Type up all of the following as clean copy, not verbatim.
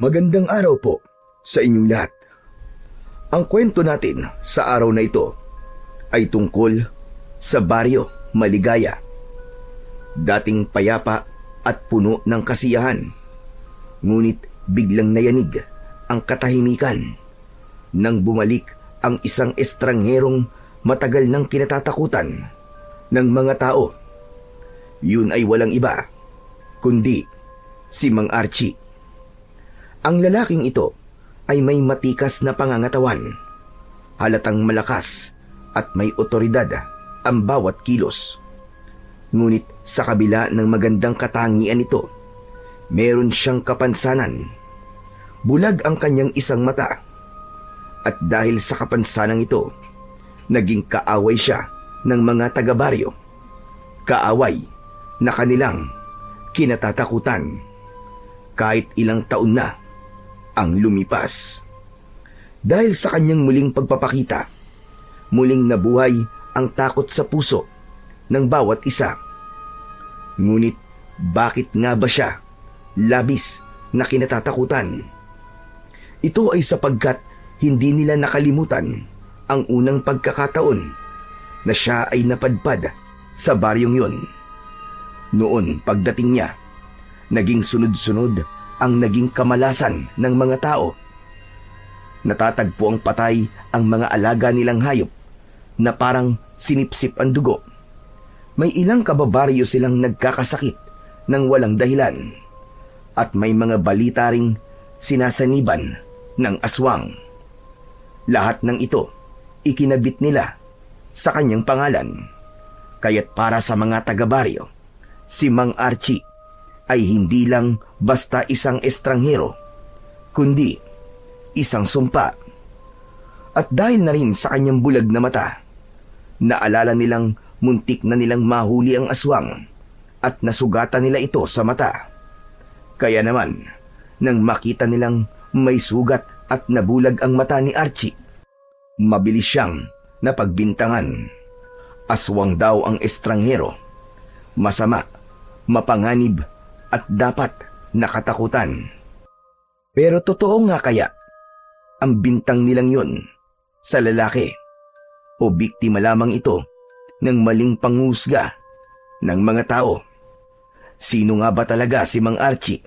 Magandang araw po sa inyong lahat. Ang kwento natin sa araw na ito ay tungkol sa Baryo Maligaya. Dating payapa at puno ng kasiyahan, ngunit biglang nayanig ang katahimikan nang bumalik ang isang estrangherong matagal nang kinatatakutan ng mga tao. Yun ay walang iba kundi si Mang Archie. Ang lalaking ito ay may matikas na pangangatawan, halatang malakas at may otoridad ang bawat kilos. Ngunit sa kabila ng magandang katangian nito, meron siyang kapansanan. Bulag ang kanyang isang mata, at dahil sa kapansanan ito, naging kaaway siya ng mga taga-baryo. Kaaway na kanilang kinatatakutan. Kahit ilang taon na ang lumipas. Dahil sa kanyang muling pagpapakita, muling nabuhay ang takot sa puso ng bawat isa. Ngunit bakit nga ba siya labis na kinatatakutan? Ito ay sapagkat hindi nila nakalimutan ang unang pagkakataon na siya ay napadpad sa baryong yun. Noon pagdating niya, naging sunod-sunod ang naging kamalasan ng mga tao. Natatagpo ang patay ang mga alaga nilang hayop na parang sinipsip ang dugo. May ilang kababaryo silang nagkakasakit ng walang dahilan, at may mga balita ring sinasaniban ng aswang. Lahat ng ito ikinabit nila sa kanyang pangalan. Kaya't para sa mga taga-baryo, si Mang Archie ay hindi lang basta isang estranghero, kundi isang sumpa. At dahil na rin sa kanyang bulag na mata, naalala nilang muntik na nilang mahuli ang aswang at nasugatan nila ito sa mata. Kaya naman, nang makita nilang may sugat at nabulag ang mata ni Archie, mabilis siyang napagbintangan. Aswang daw ang estranghero, masama, mapanganib, at dapat nakatakutan. Pero totoo nga kaya ang bintang nilang yun sa lalaki, o biktima lamang ito ng maling panghusga ng mga tao? Sino nga ba talaga si Mang Archie?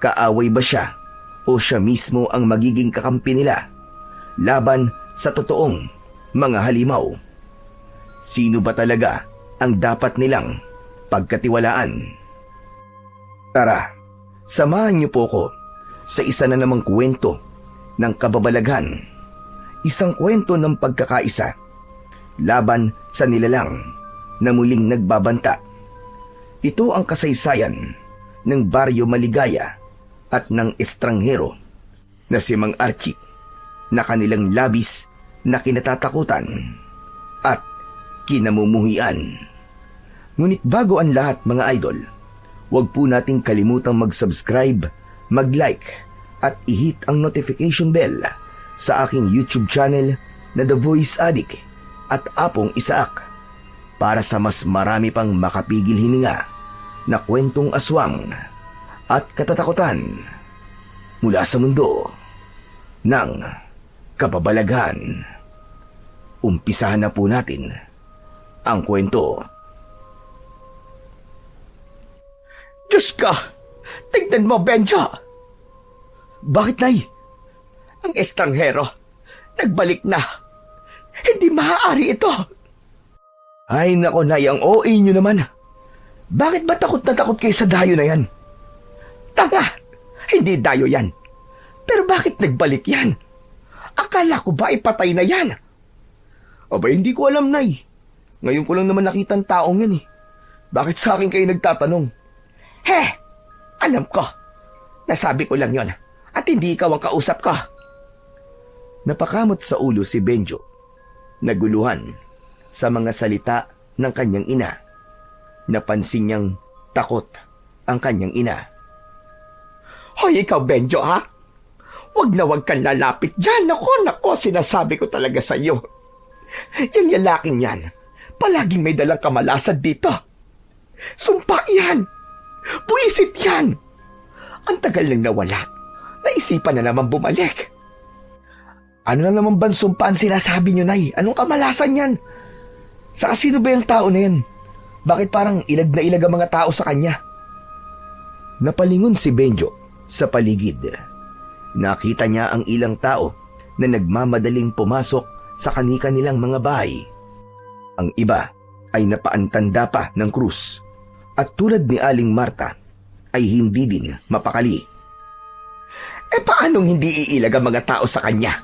Kaaway ba siya o siya mismo ang magiging kakampi nila laban sa totoong mga halimaw? Sino ba talaga ang dapat nilang pagkatiwalaan? Tara, samahan niyo po ko sa isa na namang kwento ng kababalaghan. Isang kwento ng pagkakaisa laban sa nilalang na muling nagbabanta. Ito ang kasaysayan ng Baryo Maligaya at ng estranghero na si Mang Archie, na kanilang labis na kinatatakutan at kinamumuhian. Ngunit bago ang lahat, mga idol, huwag po nating kalimutang mag-subscribe, mag-like, at i-hit ang notification bell sa aking YouTube channel na The Voice Addict at Apong Isaak, para sa mas marami pang makapigil hininga na kwentong aswang at katatakutan mula sa mundo ng kababalaghan. Umpisahan na po natin ang kwento. Diyos ka! Tignan mo, Benjo! Bakit, Nay? Ang estranghero, nagbalik na. Hindi maaari ito. Ay nako, Nay, ang OA nyo naman. Bakit ba takot na takot kayo sa dayo na yan? Tanga! Hindi dayo yan. Pero bakit nagbalik yan? Akala ko ba ipatay na yan? Aba, hindi ko alam, Nay. Ngayon ko lang naman nakita ang taong yan eh. Bakit sa akin kayo nagtatanong? Alam ko. Nasabi ko lang yon at hindi ikaw ang kausap ko. Napakamot sa ulo si Benjo, naguluhan sa mga salita ng kanyang ina. Napansin niyang takot ang kanyang ina. Hoy, ikaw, Benjo, ha? Huwag na huwag kang lalapit dyan. Nako, sinasabi ko talaga sa iyo. Yung lalaking yan, palaging may dalang kamalasan dito. Sumpa yan! Buwisit yan! Ang tagal nang nawala. naisipan na naman bumalik. Ano na naman ba sumpaan sinasabi niyo, Nay? Anong kamalasan yan? Saka sino ba yung tao na yan? Bakit parang ilag na ilag ang mga tao sa kanya? Napalingon si Benjo sa paligid. Nakita niya ang ilang tao na nagmamadaling pumasok sa kani-kanilang mga bahay. Ang iba ay napaantanda pa ng krus at tulad ni Aling Marta ay hindi din mapakali. Paanong hindi iilag ang mga tao sa kanya?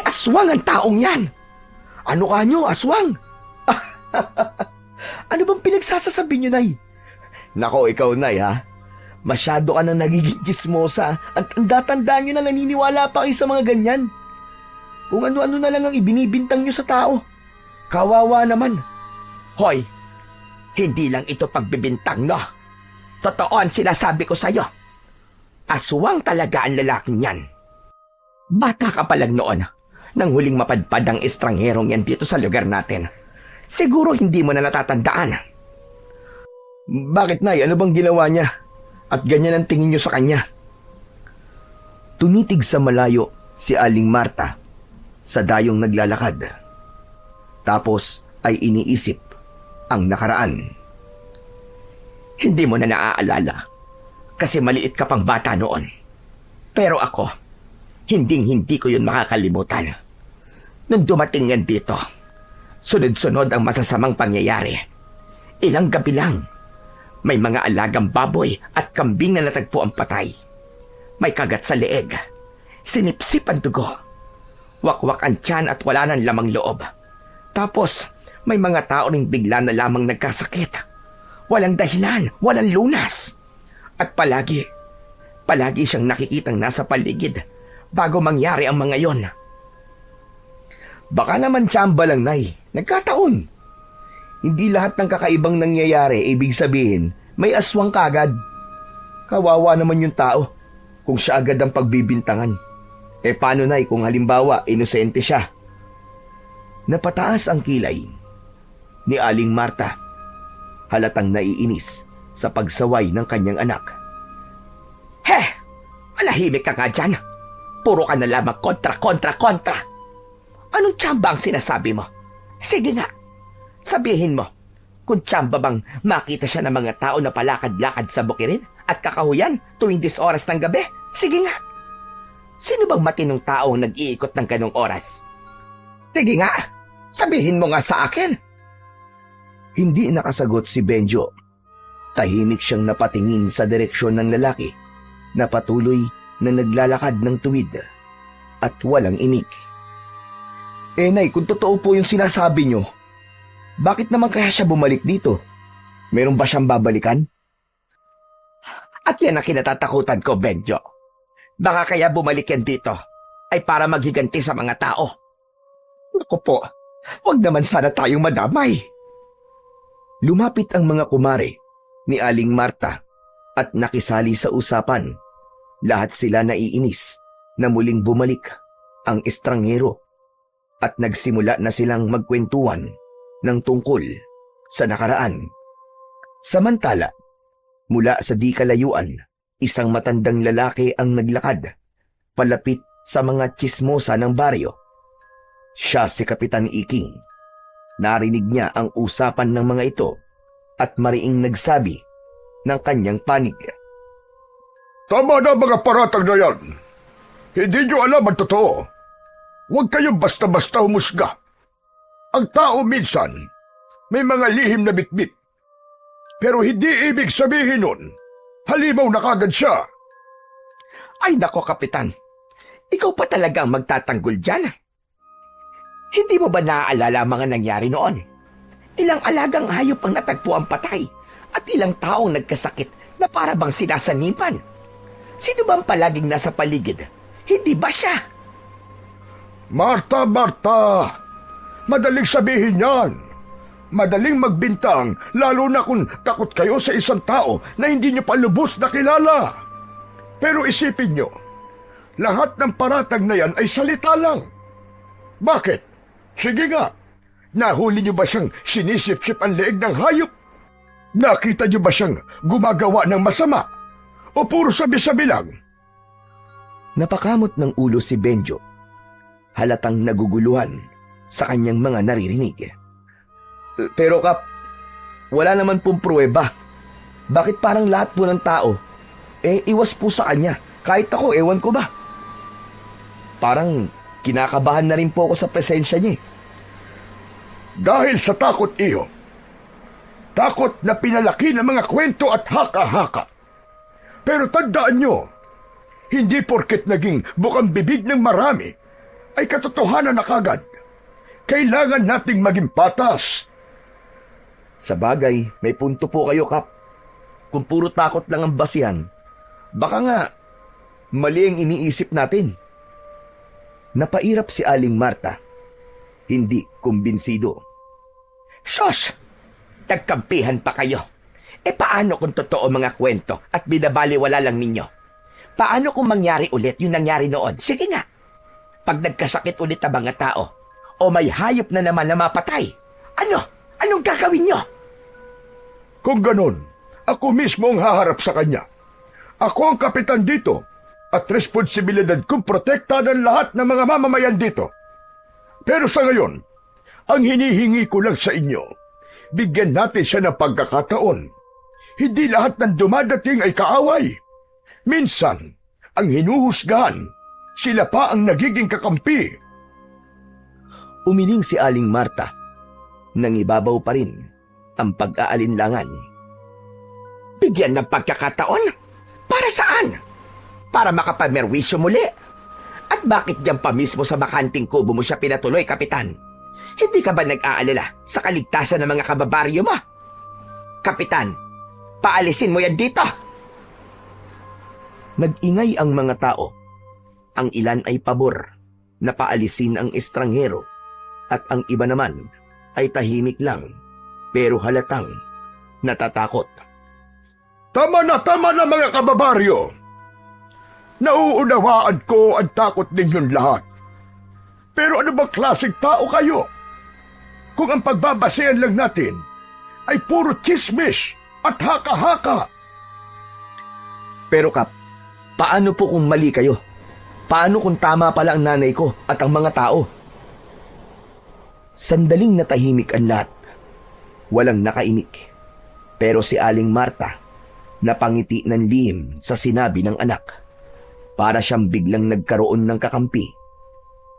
Aswang ang taong yan. Ano ka nyo, aswang? Ano bang pinagsasasabi nyo, Nay? Nako, ikaw, Nay, ha? Masyado ka na nagiging chismosa at tanda-tanda nyo na naniniwala pa kayo sa mga ganyan. Kung ano-ano na lang ang ibinibintang nyo sa tao. Kawawa naman. Hoy, hindi lang ito pagbibintang, no? Totoo ang sinasabi ko sa'yo. Aswang talaga ang lalaking yan. Bata ka pa lang noon nang huling mapadpad ang estrangherong yan dito sa lugar natin. Siguro hindi mo na natatandaan. Bakit, Nay? Ano bang ginawa niya? At ganyan ang tingin niyo sa kanya? Tunitig sa malayo si Aling Marta sa dayong naglalakad. Tapos ay iniisip ang nakaraan. Hindi mo na naaalala kasi maliit ka pang bata noon. Pero ako, hinding-hindi ko yun makakalimutan. Nung dumating yan dito, sunod-sunod ang masasamang pangyayari. Ilang gabi lang, may mga alagang baboy at kambing na natagpo ang patay. May kagat sa leeg, sinipsip ang dugo, wakwak ang tiyan at wala nang lamang loob. Tapos, may mga tao ring bigla na lamang nagkasakit. Walang dahilan, walang lunas. At palagi siyang nakikitang nasa paligid bago mangyari ang mga yon. Baka naman tsamba lang, Nay. Nagkataon. Hindi lahat ng kakaibang nangyayari ibig sabihin may aswang kagad. Kawawa naman yung tao kung siya agad ang pagbibintangan. Paano, Nay, kung halimbawa inosente siya? Napataas ang kilay ni Aling Marta. Halatang naiinis sa pagsaway ng kanyang anak. Malahimik ka nga dyan. Puro ka na lamang kontra. Anong tsamba ang sinasabi mo? Sige nga, sabihin mo, kung tsamba bang makita siya ng mga tao na palakad-lakad sa bukirin at kakahuyan tuwing 10 oras ng gabi? Sige nga. Sino bang matinong tao ang nag-iikot ng ganong oras? Sige nga, sabihin mo nga sa akin. Hindi nakasagot si Benjo. Tahimik siyang napatingin sa direksyon ng lalaki na patuloy na naglalakad ng tuwid at walang imik. Nay, kung totoo po yung sinasabi nyo, bakit naman kaya siya bumalik dito? Meron ba siyang babalikan? At yan ang kinatatakutan ko, Benjo. Baka kaya bumalik yan dito ay para maghiganti sa mga tao. Naku po, wag naman sana tayong madamay. Lumapit ang mga kumare ni Aling Marta at nakisali sa usapan. Lahat sila naiinis na muling bumalik ang estranghero at nagsimula na silang magkwentuhan ng tungkol sa nakaraan. Samantala, mula sa di kalayuan, isang matandang lalaki ang naglakad palapit sa mga tsismosa ng baryo. Siya si Kapitan Iking. Narinig niya ang usapan ng mga ito at mariing nagsabi ng kanyang panig. Tama na mga paratang na yan. Hindi nyo alam ang totoo. Huwag kayong basta-basta humusga. Ang tao minsan, may mga lihim na bitbit. Pero hindi ibig sabihin nun, halimaw na kagad siya. Ay nako, Kapitan. Ikaw pa talaga ang magtatanggol dyan. Hindi mo ba naaalala ang mga nangyari noon? Ilang alagang hayop ang natagpo ang patay at ilang taong nagkasakit na para bang sinasanipan. Sino bang palaging nasa paligid? Hindi ba siya? Marta, madaling sabihin yan. Madaling magbintang, lalo na kung takot kayo sa isang tao na hindi nyo palubos na kilala. Pero isipin nyo, lahat ng paratang na yan ay salita lang. Bakit? Sige nga, nahuli nyo ba siyang sinisip-sip ang leeg ng hayop? Nakita nyo ba siyang gumagawa ng masama? O puro sabi-sabi lang? Napakamot ng ulo si Benjo. Halatang naguguluhan sa kanyang mga naririnig. Pero Kap, wala naman pong pruweba. Bakit parang lahat po ng tao, iwas po sa kanya? Kahit ako, ewan ko ba? Parang kinakabahan na rin po ako sa presensya niya. Dahil sa takot iyo. Takot na pinalaki ng mga kwento at haka-haka. Pero tandaan nyo, hindi porket naging bukang bibig ng marami, ay katotohanan na kagad. Kailangan nating maging patas. Sa bagay, may punto po kayo, Kap. Kung puro takot lang ang basihan, baka nga mali ang iniisip natin. Napairap si Aling Marta. Hindi kumbinsido. Sos! Nagkampihan pa kayo. Paano kung totoo mga kwento at binabaliwala lang ninyo? Paano kung mangyari ulit yung nangyari noon? Sige nga. Pag nagkasakit ulit ang mga tao, o may hayop na naman na mapatay, anong gagawin nyo? Kung ganon, ako mismo ang haharap sa kanya. Ako ang kapitan dito at responsibilidad kong protektahan ang lahat ng mga mamamayan dito. Pero sa ngayon, ang hinihingi ko lang sa inyo, bigyan natin siya ng pagkakataon. Hindi lahat ng dumadating ay kaaway. Minsan, ang hinuhusgahan, sila pa ang nagiging kakampi. Umiling si Aling Marta. Nangibabaw pa rin ang pag-aalinlangan. Bigyan ng pagkakataon? Para saan? Para makapamerwisyo muli. At bakit diyan pa mismo sa bakanting kubo mo siya pinatuloy, Kapitan? Hindi ka ba nag-aalala sa kaligtasan ng mga kababaryo mo? Kapitan, paalisin mo yan dito! Nag-ingay ang mga tao. Ang ilan ay pabor na paalisin ang estranghero at ang iba naman ay tahimik lang pero halatang natatakot. Tama na mga kababaryo! Nauunawaan ko ang takot ninyong lahat. Pero ano bang klaseng tao kayo? Kung ang pagbabasehan lang natin ay puro chismis at haka-haka. Pero Kap, paano po kung mali kayo? Paano kung tama pala ang nanay ko at ang mga tao? Sandaling natahimik ang lahat. Walang nakaimik. Pero si Aling Marta napangiti ng lihim sa sinabi ng anak. Para siyang biglang nagkaroon ng kakampi.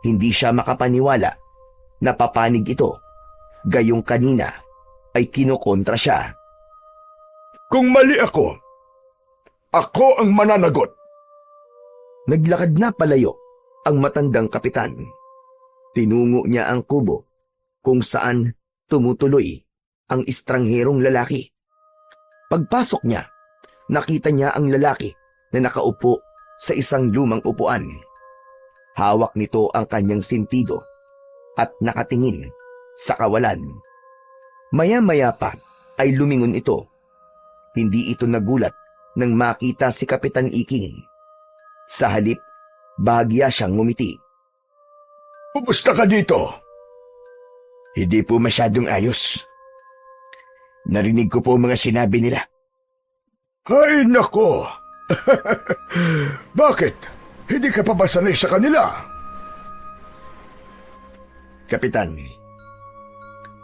Hindi siya makapaniwala na papanig ito. Gayong kanina ay kinukontra siya. Kung mali ako ang mananagot. Naglakad na palayo ang matandang kapitan. Tinungo niya ang kubo kung saan tumutuloy ang estrangherong lalaki. Pagpasok niya, nakita niya ang lalaki na nakaupo sa isang lumang upuan. Hawak nito ang kanyang sintido at nakatingin sa kawalan. Maya-maya pa ay lumingon ito. Hindi ito nagulat nang makita si Kapitan Iking. Sa halip, bahagya siyang ngumiti. Kumusta ka dito? Hindi po masyadong ayos. Narinig ko po mga sinabi nila. Ay nako! Bakit? Hindi ka pa ba sanay sa kanila? Kapitan,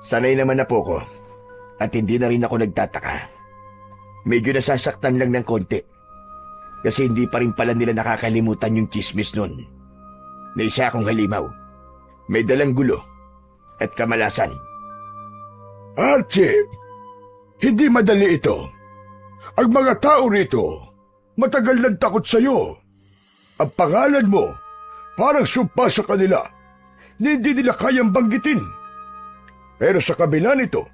sanay naman na po ko at hindi na rin ako nagtataka. Medyo nasasaktan lang ng konti kasi hindi pa rin pala nila nakakalimutan yung chismis nun. Na isa akong halimaw, may dalang gulo at kamalasan. Archie, hindi madali ito. Ang mga tao rito, matagal nang takot sa'yo. Ang pangalan mo, parang sumpa sa kanila. Hindi nila kayang banggitin. Pero sa kabila nito,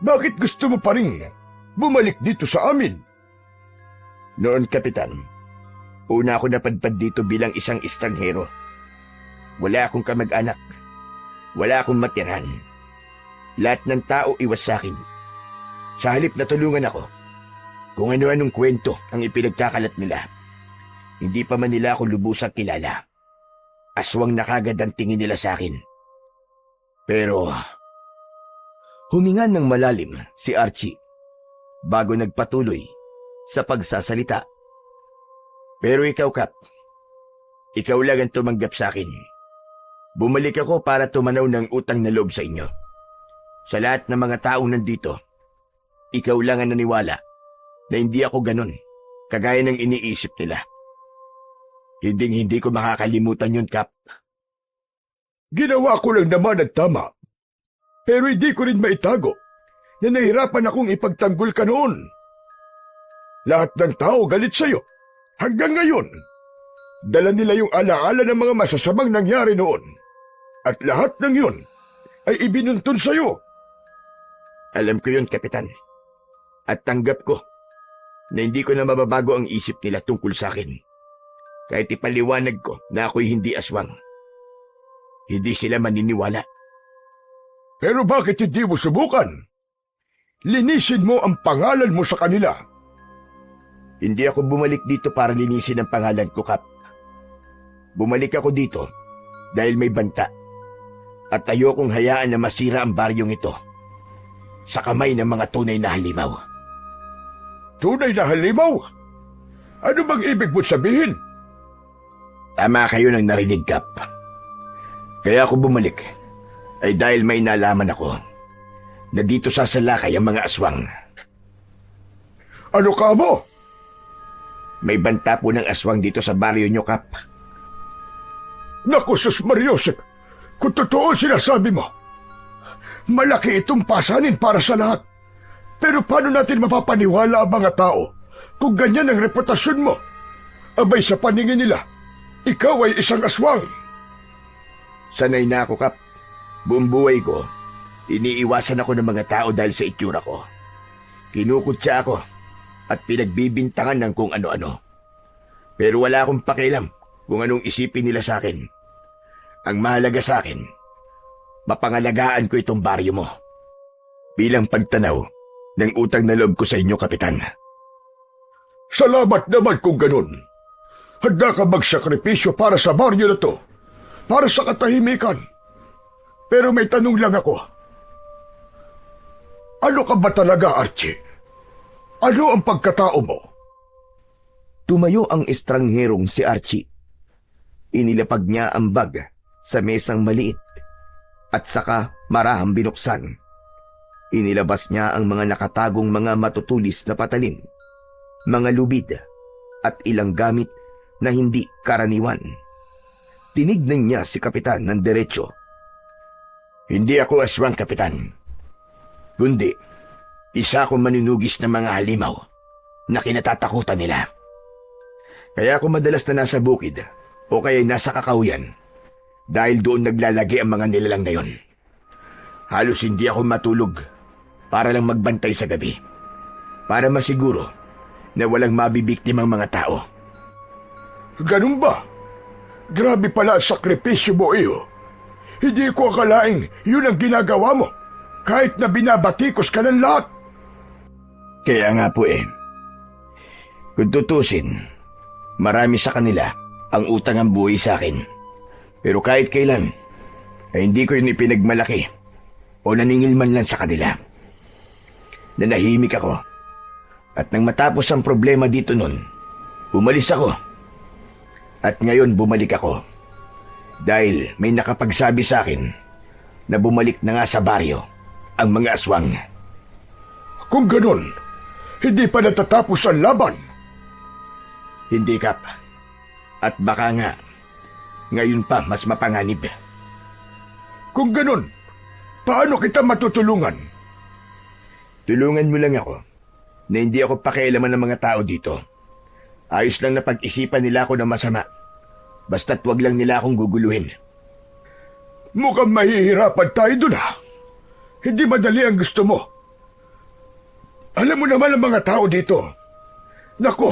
bakit gusto mo pa rin bumalik dito sa amin? Noon, Kapitan, una ako napadpad dito bilang isang estranghero. Wala akong kamag-anak. Wala akong matirhan. Lahat ng tao iwas sa akin. Sa halip na tulungan ako, kung ano-anong kwento ang ipinagkakalat nila. Hindi pa man nila ako lubusang kilala. Aswang na kagad ang tingin nila sa akin. Pero, huminga ng malalim si Archie bago nagpatuloy sa pagsasalita. Pero ikaw, Kap, ikaw lang ang tumanggap sa akin. Bumalik ako para tumanaw ng utang na loob sa inyo. Sa lahat ng mga taong nandito, ikaw lang ang naniwala na hindi ako ganun, kagaya ng iniisip nila. Hindi ko makakalimutan yun, Kap. Ginawa ko lang naman ang tama. Pero hindi ko rin maitago na nahirapan akong ipagtanggol ka noon. Lahat ng tao galit sa'yo. Hanggang ngayon, dala nila yung alaala ng mga masasamang nangyari noon. At lahat ng yun ay ibinuntun sa'yo. Alam ko yun, Kapitan. At tanggap ko na hindi ko na mababago ang isip nila tungkol sa akin. Kahit ipaliwanag ko na ako'y hindi aswang. Hindi sila maniniwala. Pero bakit hindi mo subukan? Linisin mo ang pangalan mo sa kanila. Hindi ako bumalik dito para linisin ang pangalan ko, Kap. Bumalik ako dito dahil may banta. At ayokong hayaan na masira ang baryong ito sa kamay ng mga tunay na halimaw. Tunay na halimaw? Ano bang ibig mo sabihin? Tama kayo ng narinig, Kap. Kaya ako bumalik ay dahil may nalaman ako na dito sasalakay ang mga aswang. Ano ka mo? May banta po ng aswang dito sa baryo nyo, Kap. Naku, Sus Mariosep, kung totoo sinasabi mo, malaki itong pasanin para sa lahat. Pero paano natin mapapaniwala ang mga tao kung ganyan ang reputasyon mo? Abay sa paningin nila, ikaw ay isang aswang. Sanay na ako, Kap. Buong buhay ko, iniiwasan ako ng mga tao dahil sa itsura ko. Kinukutsa ako at pinagbibintangan ng kung ano-ano. Pero wala akong pakialam kung anong isipin nila sa akin. Ang mahalaga sa akin, mapangalagaan ko itong baryo mo. Bilang pagtanaw ng utang na loob ko sa inyo, Kapitan. Salamat naman kung ganun. Handa ka magsakripisyo para sa baryo na to, para sa katahimikan. Pero may tanong lang ako. Ano ka ba talaga, Archie? Ano ang pagkatao mo? Tumayo ang estrangherong si Archie. Inilapag niya ang bag sa mesang maliit at saka marahang binuksan. Inilabas niya ang mga nakatagong mga matutulis na patalin, mga lubid at ilang gamit na hindi karaniwan. Tinignan niya si Kapitan ng diretsyo. Hindi ako aswang, Kapitan. Kundi, isa akong manunugis ng mga halimaw na kinatatakutan nila. Kaya ako madalas na nasa bukid o kaya nasa kakahuyan dahil doon naglalagi ang mga nilalang na yon. Halos hindi ako matulog para lang magbantay sa gabi, para masiguro na walang mabibiktimang mga tao. Ganun ba? Grabe pala ang sakripisyo mo iyo. Hindi ko akalaing yun ang ginagawa mo, kahit na binabatikos ka ng lahat. Kaya nga po kung tutusin, marami sa kanila ang utang ang buhay sa akin. Pero kahit kailan, ay hindi ko yun ipinagmalaki o naningil man lang sa kanila. Nanahimik ako. At nang matapos ang problema dito nun, umalis ako. At ngayon bumalik ako. Dahil may nakapagsabi sa akin na bumalik na nga sa baryo ang mga aswang. Kung ganun, hindi pa natatapos ang laban. Hindi, Kap. At baka nga, ngayon pa mas mapanganib. Kung ganun, paano kita matutulungan? Tulungan mo lang ako na hindi ako pakialaman ng mga tao dito. Ayos lang na pag-isipan nila ako ng masama. Basta't wag lang nila akong guguluhin. Mukhang mahihirapan tayo dun Hindi madali ang gusto mo. Alam mo naman ang mga tao dito. Nako,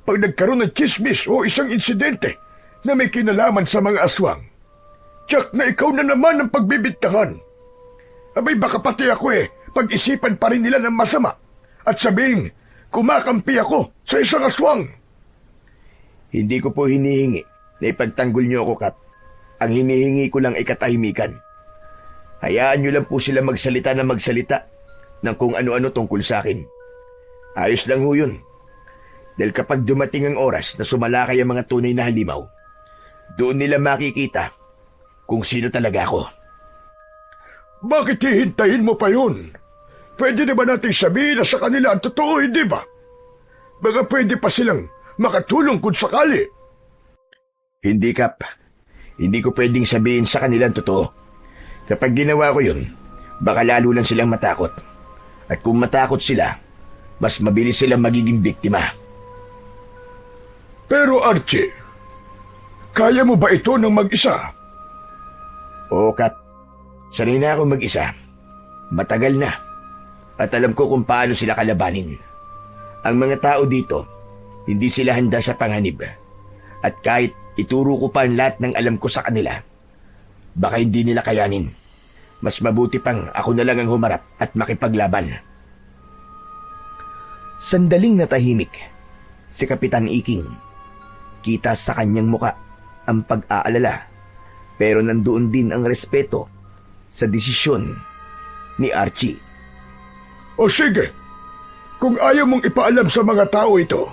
pag nagkaroon ng chismis o isang insidente na may kinalaman sa mga aswang, tiyak na ikaw na naman ang pagbibintangan. Abay baka pati ako pag-isipan pa rin nila ng masama at sabing kumakampi ako sa isang aswang. Hindi ko po hinihingi na ipagtanggol niyo ako, Kap. Ang hinihingi ko lang ay katahimikan. Hayaan niyo lang po sila magsalita ng kung ano-ano tungkol sa akin. Ayos lang ho yun. Dahil kapag dumating ang oras na sumalakay ang mga tunay na halimaw, Doon nila makikita kung sino talaga ako. Bakit hihintayin mo pa yun? Pwede naman nating sabihin na sa kanila ang totoo, hindi ba? Baka pwede pa silang makatulong kung sakali. Hindi, Kap. Hindi ko pwedeng sabihin sa kanila ang totoo. Kapag ginawa ko yun, baka lalo lang silang matakot. At kung matakot sila, mas mabilis silang magiging biktima. Pero Archie, kaya mo ba ito ng mag-isa? Oo, Kap. Sanay na ako mag-isa. Matagal na. At alam ko kung paano sila kalabanin. Ang mga tao dito, hindi sila handa sa panganib. At kahit ituro ko pa ang lahat ng alam ko sa kanila, baka hindi nila kayanin. Mas mabuti pang ako na lang ang humarap at makipaglaban. Sandaling natahimik si Kapitan Iking. Kita sa kanyang muka ang pag-aalala, pero nandoon din ang respeto sa desisyon ni Archie. O sige, kung ayaw mong ipaalam sa mga tao ito,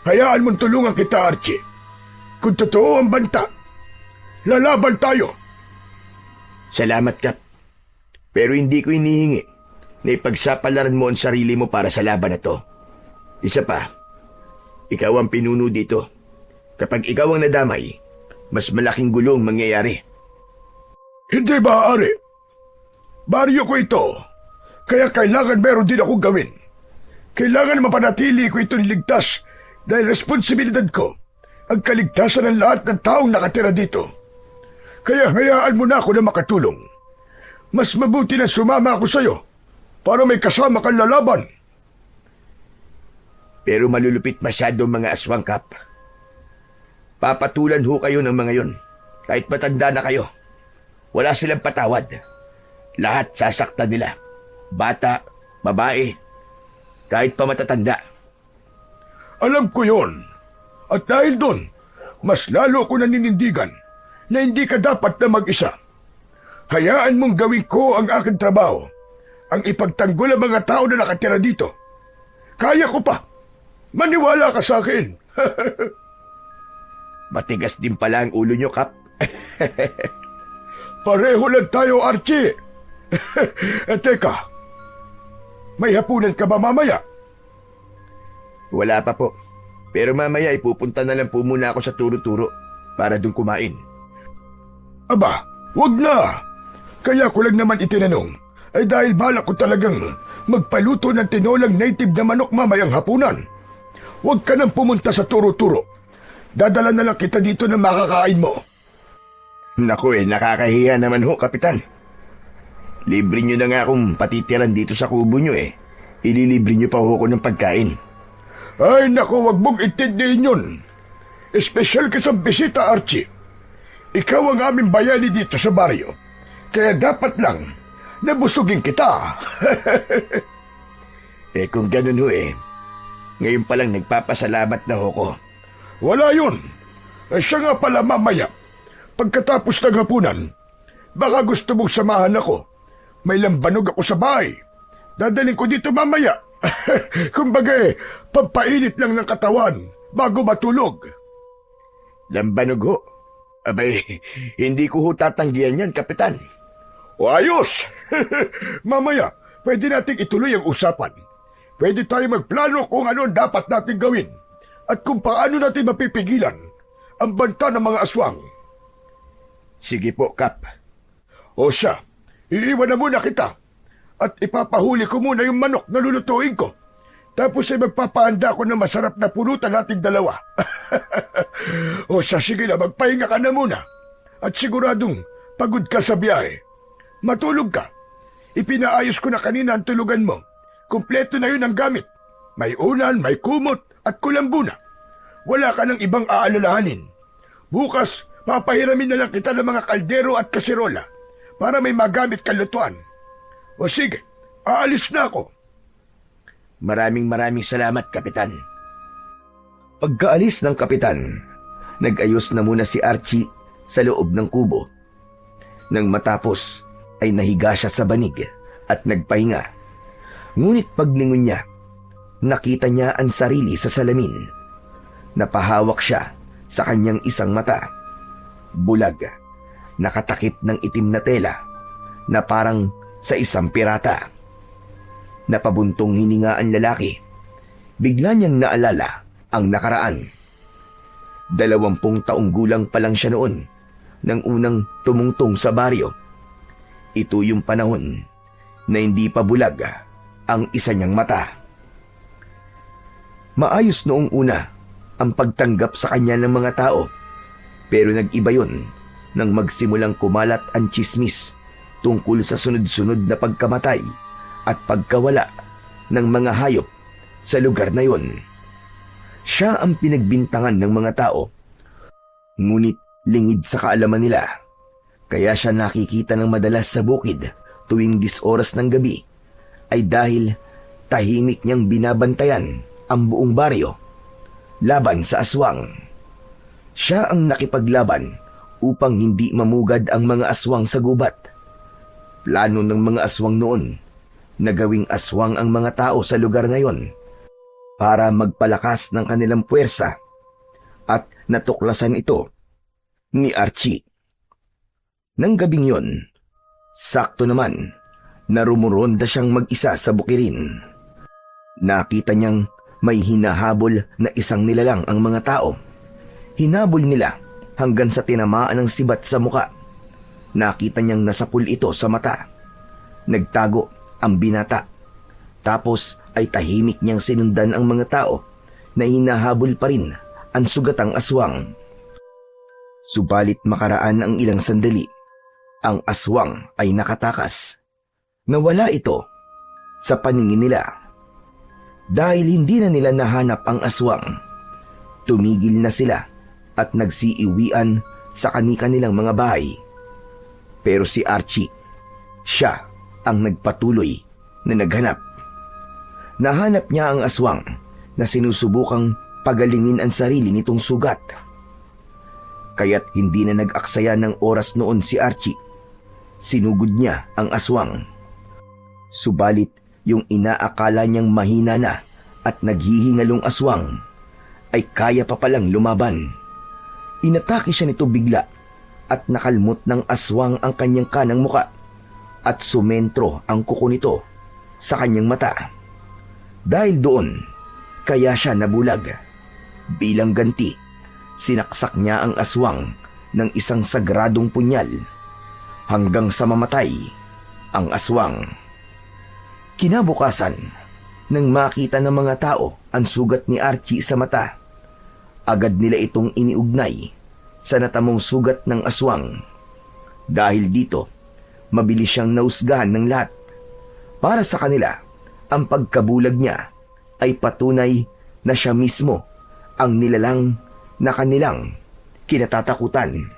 hayaan mong tulungan kita, Archie. Kung totoo ang banta, lalaban tayo. Salamat, Kap. Pero hindi ko inihingi na ipagsapalaran mo ang sarili mo para sa laban na to. Isa pa, ikaw ang pinuno dito. Kapag ikaw ang nadamay, mas malaking gulong mangyayari. Hindi maaari. Baryo ko ito, kaya kailangan meron din akong gawin. Kailangan mapanatili ko itong ligtas dahil responsibilidad ko ang kaligtasan ng lahat ng taong nakatira dito. Kaya hayaan mo na ako na makatulong. Mas mabuti na sumama ako sa'yo para may kasama kang lalaban. Pero malulupit masyado ang mga aswang, Kap. Papatulan ho kayo ng mga yon. Kahit matanda na kayo. Wala silang patawad. Lahat sasaktan nila. Bata, babae, kahit pa matatanda. Alam ko yon. At dahil doon, mas lalo ko naninindigan na hindi ka dapat na mag-isa. Hayaan mong gawin ko ang aking trabaho, ang ipagtanggol ang mga tao na nakatira dito. Kaya ko pa. Maniwala ka sa akin. Matigas din pala ang ulo nyo, Kap. Pareho lang tayo, Archie. Teka, may hapunan ka ba mamaya? Wala pa po. Pero mamaya ipupunta na lang po muna ako sa turo-turo para doon kumain. Aba, wag na. Kaya ko lang naman itinanong ay dahil balak ko talagang magpaluto ng tinolang native na manok mamayang hapunan. Huwag ka nang pumunta sa turo-turo. Dadala na lang kita dito na makakain mo. Naku nakakahiya naman ho, Kapitan. Libre nyo na nga akong patitiran dito sa kubo nyo eh. Ililibre nyo pa ho ko ng pagkain. Ay naku, wag mong intindihin yun. Espesyal ka sa bisita, Archie. Ikaw ang aming bayani dito sa baryo. Kaya dapat lang nabusugin kita. Kung ganun ho ngayon pa lang nagpapasalamat na ho ko. Wala yun. Siya nga pala mamaya. Pagkatapos ng hapunan, baka gusto mong samahan ako. May lambanog ako sa bahay. Dadaling ko dito mamaya. Kumbaga pampainit lang ng katawan bago matulog. Lambanog ho? Abay, hindi ko ho tatanggihan yan, Kapitan. O ayos! Mamaya, pwede nating ituloy ang usapan. Pwede tayo magplano kung ano ang dapat natin gawin at kung paano natin mapipigilan ang banta ng mga aswang. Sige po, Kap. O siya, iiwan na muna kita at ipapahuli ko muna yung manok na lulutuin ko. Tapos ay magpapahanda ko ng masarap na pulutan nating dalawa. O siya, sige na, magpahinga ka na muna. At siguradong pagod ka sa biyahe. Matulog ka. Ipinaayos ko na kanina ang tulugan mo. Kumpleto na yun ang gamit. May unan, may kumot at kulambuna. Wala ka ng ibang aalalahanin. Bukas, papahiramin na lang kita ng mga kaldero at kasirola para may magamit kang lutuan. O sige, aalis na ako. Maraming salamat, Kapitan. Pagkaalis ng Kapitan, nag-ayos na muna si Archie sa loob ng kubo. Nang matapos, ay nahiga siya sa banig at nagpahinga. Ngunit paglingon niya, nakita niya ang sarili sa salamin. Napahawak siya sa kanyang isang mata. bulag, nakatakip ng itim na tela na parang sa isang pirata. Napabuntong hininga ang lalaki. Bigla niyang naalala ang nakaraan. 20 taong gulang pa lang siya noon nang unang tumungtong sa baryo. Ito yung panahon na hindi pa bulag ang isa niyang mata. Maayos noong una ang pagtanggap sa kanya ng mga tao, pero nag-iba yun nang magsimulang kumalat ang tsismis tungkol sa sunod-sunod na pagkamatay at pagkawala ng mga hayop sa lugar na yun. Siya ang pinagbintangan ng mga tao, ngunit lingid sa kaalaman nila, kaya siya nakikita ng madalas sa bukid tuwing 10 oras ng gabi ay dahil tahimik niyang binabantayan ang buong baryo laban sa aswang. Siya ang nakipaglaban upang hindi mamugad ang mga aswang sa gubat. Plano ng mga aswang noon na gawing aswang ang mga tao sa lugar ngayon para magpalakas ng kanilang puwersa, at natuklasan ito ni Archie. Nang gabing yon, sakto naman na rumuronda siyang mag-isa sa bukirin. Nakita niyang may hinahabol na isang nilalang ang mga tao. Hinabol nila hanggang sa tinamaan ng sibat sa muka. Nakita niyang nasapul ito sa mata. Nagtago ang binata. Tapos ay tahimik niyang sinundan ang mga tao na hinahabol pa rin ang sugatang aswang. Subalit makaraan ang ilang sandali, ang aswang ay nakatakas. Nawala ito sa paningin nila. Dahil hindi na nila nahanap ang aswang, tumigil na sila at nagsiiwian sa kani-kanilang mga bahay. Pero si Archie, siya ang nagpatuloy na naghanap. Nahanap niya ang aswang na sinusubukang pagalingin ang sarili nitong sugat. Kaya't hindi na nag-aksaya ng oras noon si Archie. Sinugod niya ang aswang. Subalit yung inaakala niyang mahina na at naghihingalong aswang ay kaya pa palang lumaban. Inatake siya nito bigla at nakalmot ng aswang ang kanyang kanang muka at sumentro ang kuko nito sa kanyang mata. Dahil doon, kaya siya nabulag. Bilang ganti, sinaksak niya ang aswang ng isang sagradong punyal hanggang sa mamatay ang aswang. Kinabukasan, nang makita ng mga tao ang sugat ni Archie sa mata, agad nila itong iniugnay sa natamong sugat ng aswang. Dahil dito, mabilis siyang nausgahan ng lahat. Para sa kanila, ang pagkabulag niya ay patunay na siya mismo ang nilalang na kanilang kinatatakutan.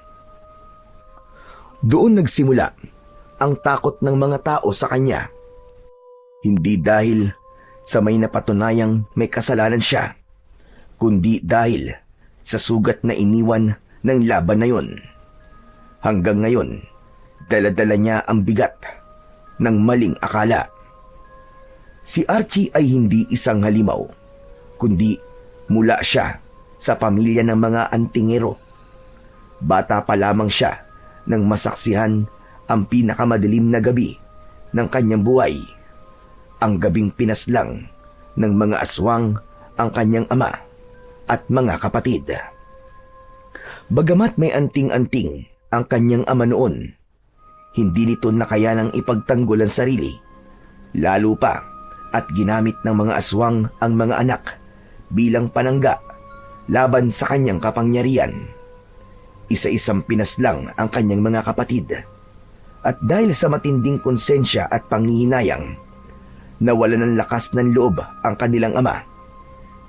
Doon nagsimula ang takot ng mga tao sa kanya. Hindi dahil sa may napatunayang may kasalanan siya, kundi dahil sa sugat na iniwan ng laban na yon. Hanggang ngayon, dala-dala niya ang bigat ng maling akala. Si Archie ay hindi isang halimaw, kundi mula siya sa pamilya ng mga antingero. Bata pa lamang siya nang masaksihan ang pinakamadilim na gabi ng kanyang buhay, ang gabing pinaslang ng mga aswang ang kanyang ama at mga kapatid. Bagamat may anting-anting ang kanyang ama noon, hindi nito nakayanang ipagtanggol ang sarili, lalo pa at ginamit ng mga aswang ang mga anak bilang panangga laban sa kanyang kapangyarihan. Isa-isang pinaslang ang kanyang mga kapatid, at dahil sa matinding konsensya at panghihinayang, nawalan ng lakas ng loob ang kanilang ama.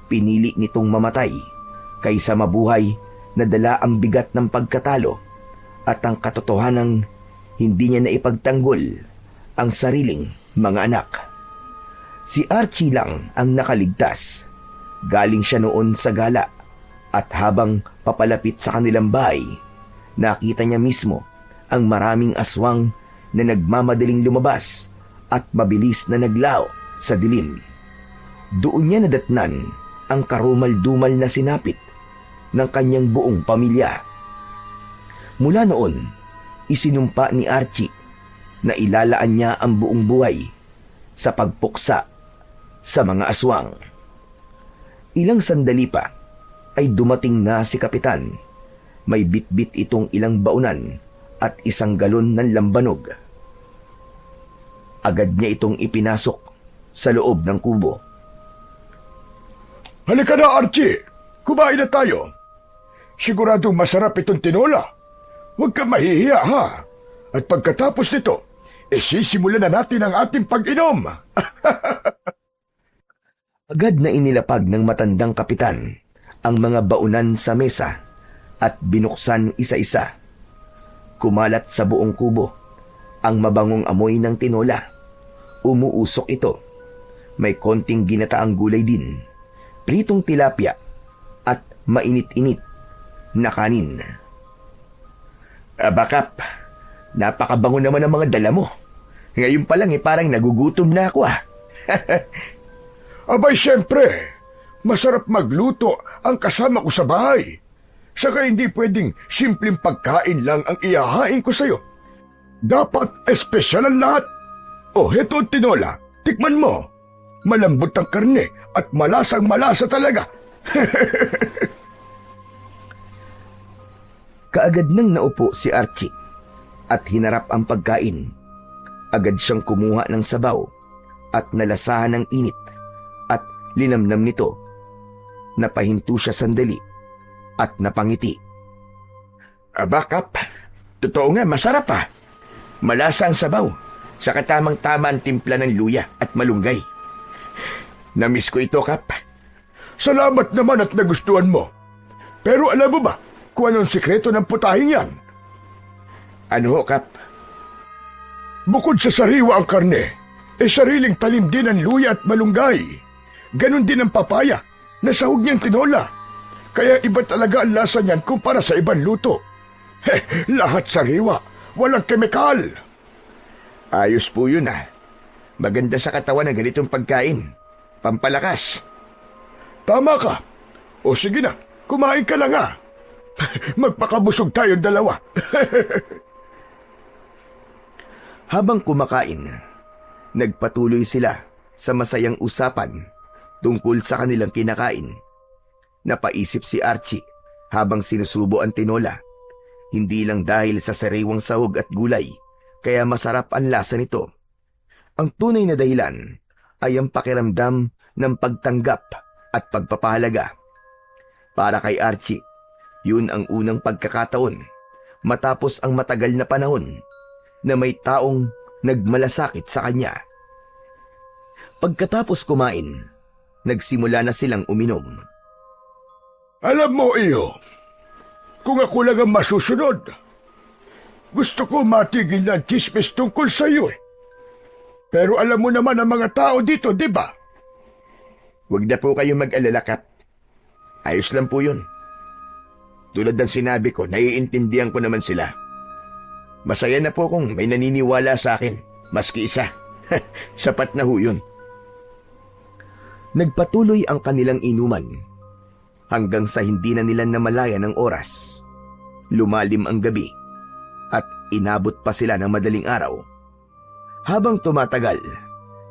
Pinili nitong mamatay kaysa mabuhay na dala ang bigat ng pagkatalo at ang katotohanang hindi niya naipagtanggol ang sariling mga anak. Si Archie lang ang nakaligtas. Galing siya noon sa gala at habang papalapit sa kanilang bahay, nakita niya mismo ang maraming aswang na nagmamadaling lumabas at mabilis na naglaho sa dilim. Doon niya nadatnan ang karumal-dumal na sinapit ng kanyang buong pamilya. Mula noon, isinumpa ni Archie na ilalaan niya ang buong buhay sa pagpuksa sa mga aswang. Ilang sandali pa ay dumating na si Kapitan. May bitbit itong ilang baunan at isang galon ng lambanog. Agad niya itong ipinasok sa loob ng kubo. Halika na, Archie. Kumain na tayo. Siguradong masarap itong tinola. Huwag kang mahihiya, ha? At pagkatapos nito, sisimulan na natin ang ating pag-inom. Agad na inilapag ng matandang kapitan ang mga baunan sa mesa at binuksan isa-isa. Kumalat sa buong kubo ang mabangong amoy ng tinola. Umuusok ito. May konting ginataang gulay din, pritong tilapia at mainit-init na kanin. Bakap, napakabango naman ang mga dala mo. Ngayon pa lang parang nagugutom na ako Abay, siyempre. Masarap magluto ang kasama ko sa bahay. Saka hindi pwedeng simpleng pagkain lang ang ihahain ko sa'yo. Dapat espesyal ang lahat. Oh, heto ang tinola. Tikman mo. Malambot ang karne at malasang malasa talaga. Kaagad nang naupo si Archie at hinarap ang pagkain. Agad siyang kumuha ng sabaw at nalasahan ng init at linamnam nito. Napahinto siya sandali at napangiti. Bakap, totoo nga, masarap Malasa ang sabaw, saka tamang-tama ang timpla ng luya at malunggay. Namiss ko ito, Kap. Salamat naman at nagustuhan mo. Pero alam mo ba kung anong sikreto ng putahing yan? Ano ho, Kap? Bukod sa sariwa ang karne, sariling talim din ang luya at malunggay. Ganon din ang papaya na sahog niyang tinola. Kaya iba talaga ang lasa niyan kumpara sa ibang luto. Lahat sariwa, walang kemikal. Ayos po yun Maganda sa katawan ng ganitong pagkain. Pampalakas. Tama ka. O sige na, kumain ka lang Magpakabusog tayong dalawa. Habang kumakain, nagpatuloy sila sa masayang usapan tungkol sa kanilang kinakain. Napaisip si Archie habang sinusubo ang tinola. Hindi lang dahil sa sariwang sahog at gulay, kaya masarap ang lasa nito. Ang tunay na dahilan ay ang pakiramdam ng pagtanggap at pagpapahalaga. Para kay Archie, yun ang unang pagkakataon matapos ang matagal na panahon na may taong nagmalasakit sa kanya. Pagkatapos kumain, nagsimula na silang uminom. Alam mo, iyo, kung ako lang ang masusunod, gusto ko matigil na ang chismis tungkol sa iyo Pero alam mo naman ang mga tao dito, di ba? Huwag na po kayong mag-alala, Kap. Ayos lang po yun. Tulad ng sinabi ko, naiintindihan ko naman sila. Masaya na po kung may naniniwala sa akin, maski isa. Sapat na ho yun. Nagpatuloy ang kanilang inuman hanggang sa hindi na nila namalayan ng oras. Lumalim ang gabi at inabot pa sila ng madaling araw. Habang tumatagal,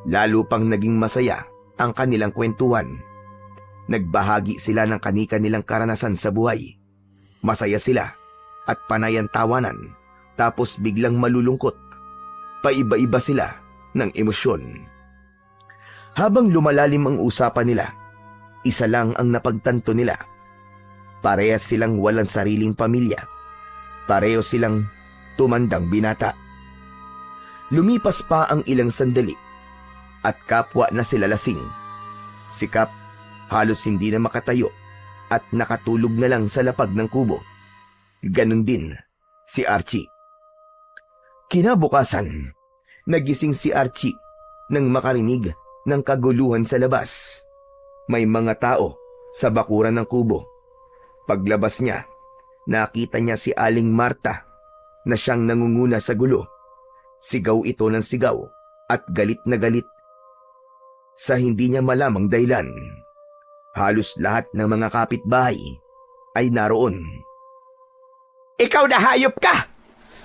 lalo pang naging masaya ang kanilang kwentuhan. Nagbahagi sila ng kani-kanilang karanasan sa buhay. Masaya sila at panay ang tawanan, tapos biglang malulungkot. Paiba-iba sila ng emosyon. Habang lumalalim ang usapan nila, isa lang ang napagtanto nila. Parehas silang walang sariling pamilya. Pareho silang tumandang binata. Lumipas pa ang ilang sandali at kapwa na sila lasing. Si Kap halos hindi na makatayo at nakatulog na lang sa lapag ng kubo. Ganon din si Archie. Kinabukasan, nagising si Archie nang makarinig ng kaguluhan sa labas. May mga tao sa bakuran ng kubo. Paglabas niya, nakita niya si Aling Marta na siyang nangunguna sa gulo. Sigaw ito ng sigaw at galit na galit sa hindi niya malamang dahilan. Halos lahat ng mga kapitbahay ay naroon. Ikaw na hayop ka!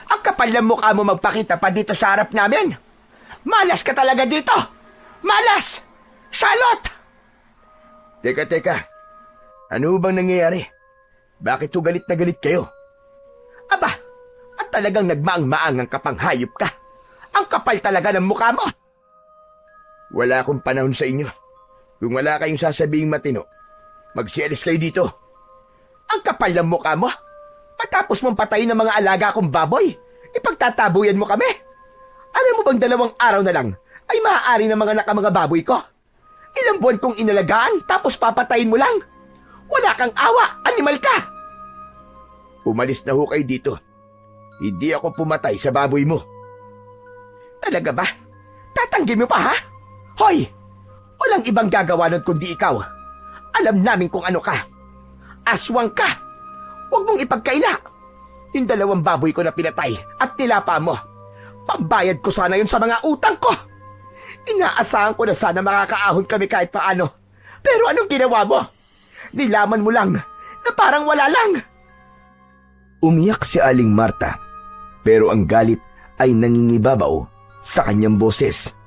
Ang kapal ng mukha mo magpakita pa dito sa harap namin! Malas ka talaga dito! Malas! Salot! Teka. Ano bang nangyayari? Bakit ho galit na galit kayo? Aba, at talagang nagmaang-maangang kapang hayop ka. Ang kapal talaga ng mukha mo. Wala akong panahon sa inyo. Kung wala kayong sasabing matino, magsialis kayo dito. Ang kapal ng mukha mo. Matapos mong patayin ng mga alaga kong baboy, ipagtatabuyan mo kami. Alam mo bang 2 araw na lang ay maaari ng mga baboy ko? Ilang buwan kong inalagaan tapos papatayin mo lang. Wala kang awa, animal ka. Umalis na ho kayo dito. Hindi ako pumatay sa baboy mo. Talaga ba? Tatanggi mo pa, ha? Hoy! Walang ibang gagawa nun kundi ikaw. Alam namin kung ano ka. Aswang ka! Huwag mong ipagkaila. Yung 2 baboy ko na pinatay at nilapa mo. Pambayad ko sana yun sa mga utang ko. Inaasahan ko na sana makakaahon kami kahit paano. Pero anong ginawa mo? Nilaman mo lang na parang wala lang. Umiyak si Aling Marta, pero ang galit ay nangingibabaw sa kanyang boses.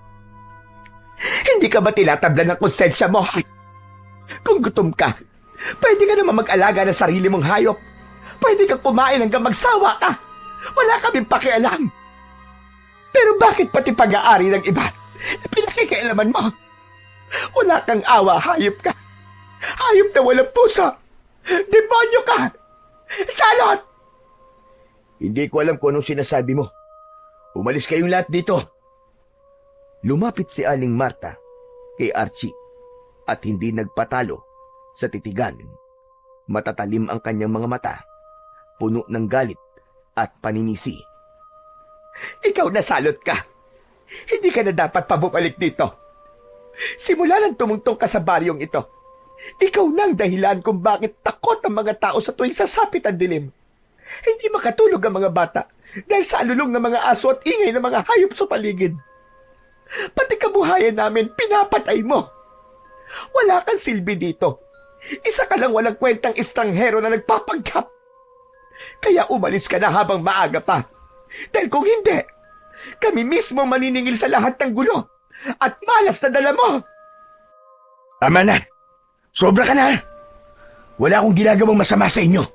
Hindi ka ba tinatablan ng konsensya mo? Kung gutom ka, pwede ka naman mag-alaga ng sarili mong hayop. Pwede kang kumain hanggang magsawa ka. Wala kaming pakialam. Pero bakit pati pag-aari ng iba, pinakikialaman mo? Wala kang awa, hayop ka. Hayop na walang puso. Demonyo ka. Salot! Hindi ko alam kung anong sinasabi mo. Umalis kayong lahat dito. Lumapit si Aling Marta kay Archie at hindi nagpatalo sa titigan. Matatalim ang kanyang mga mata, puno ng galit at paninisi. Ikaw na salot ka. Hindi ka na dapat pabumalik dito. Simula nang tumungtong ka sa baryong ito, ikaw na ang dahilan kung bakit takot ang mga tao sa tuwing sasapit ang dilim. Hindi makatulog ang mga bata dahil sa alulong ng mga aso at ingay ng mga hayop sa paligid. Pati kabuhayan namin pinapatay mo. Wala kang silbi dito. Isa ka lang walang kwentang estranghero na nagpapanggap. Kaya umalis ka na habang maaga pa. Dahil kung hindi, kami mismo maniningil sa lahat ng gulo at malas na dala mo. Tama na. Sobra ka na. Wala akong ginagawang masama sa inyo.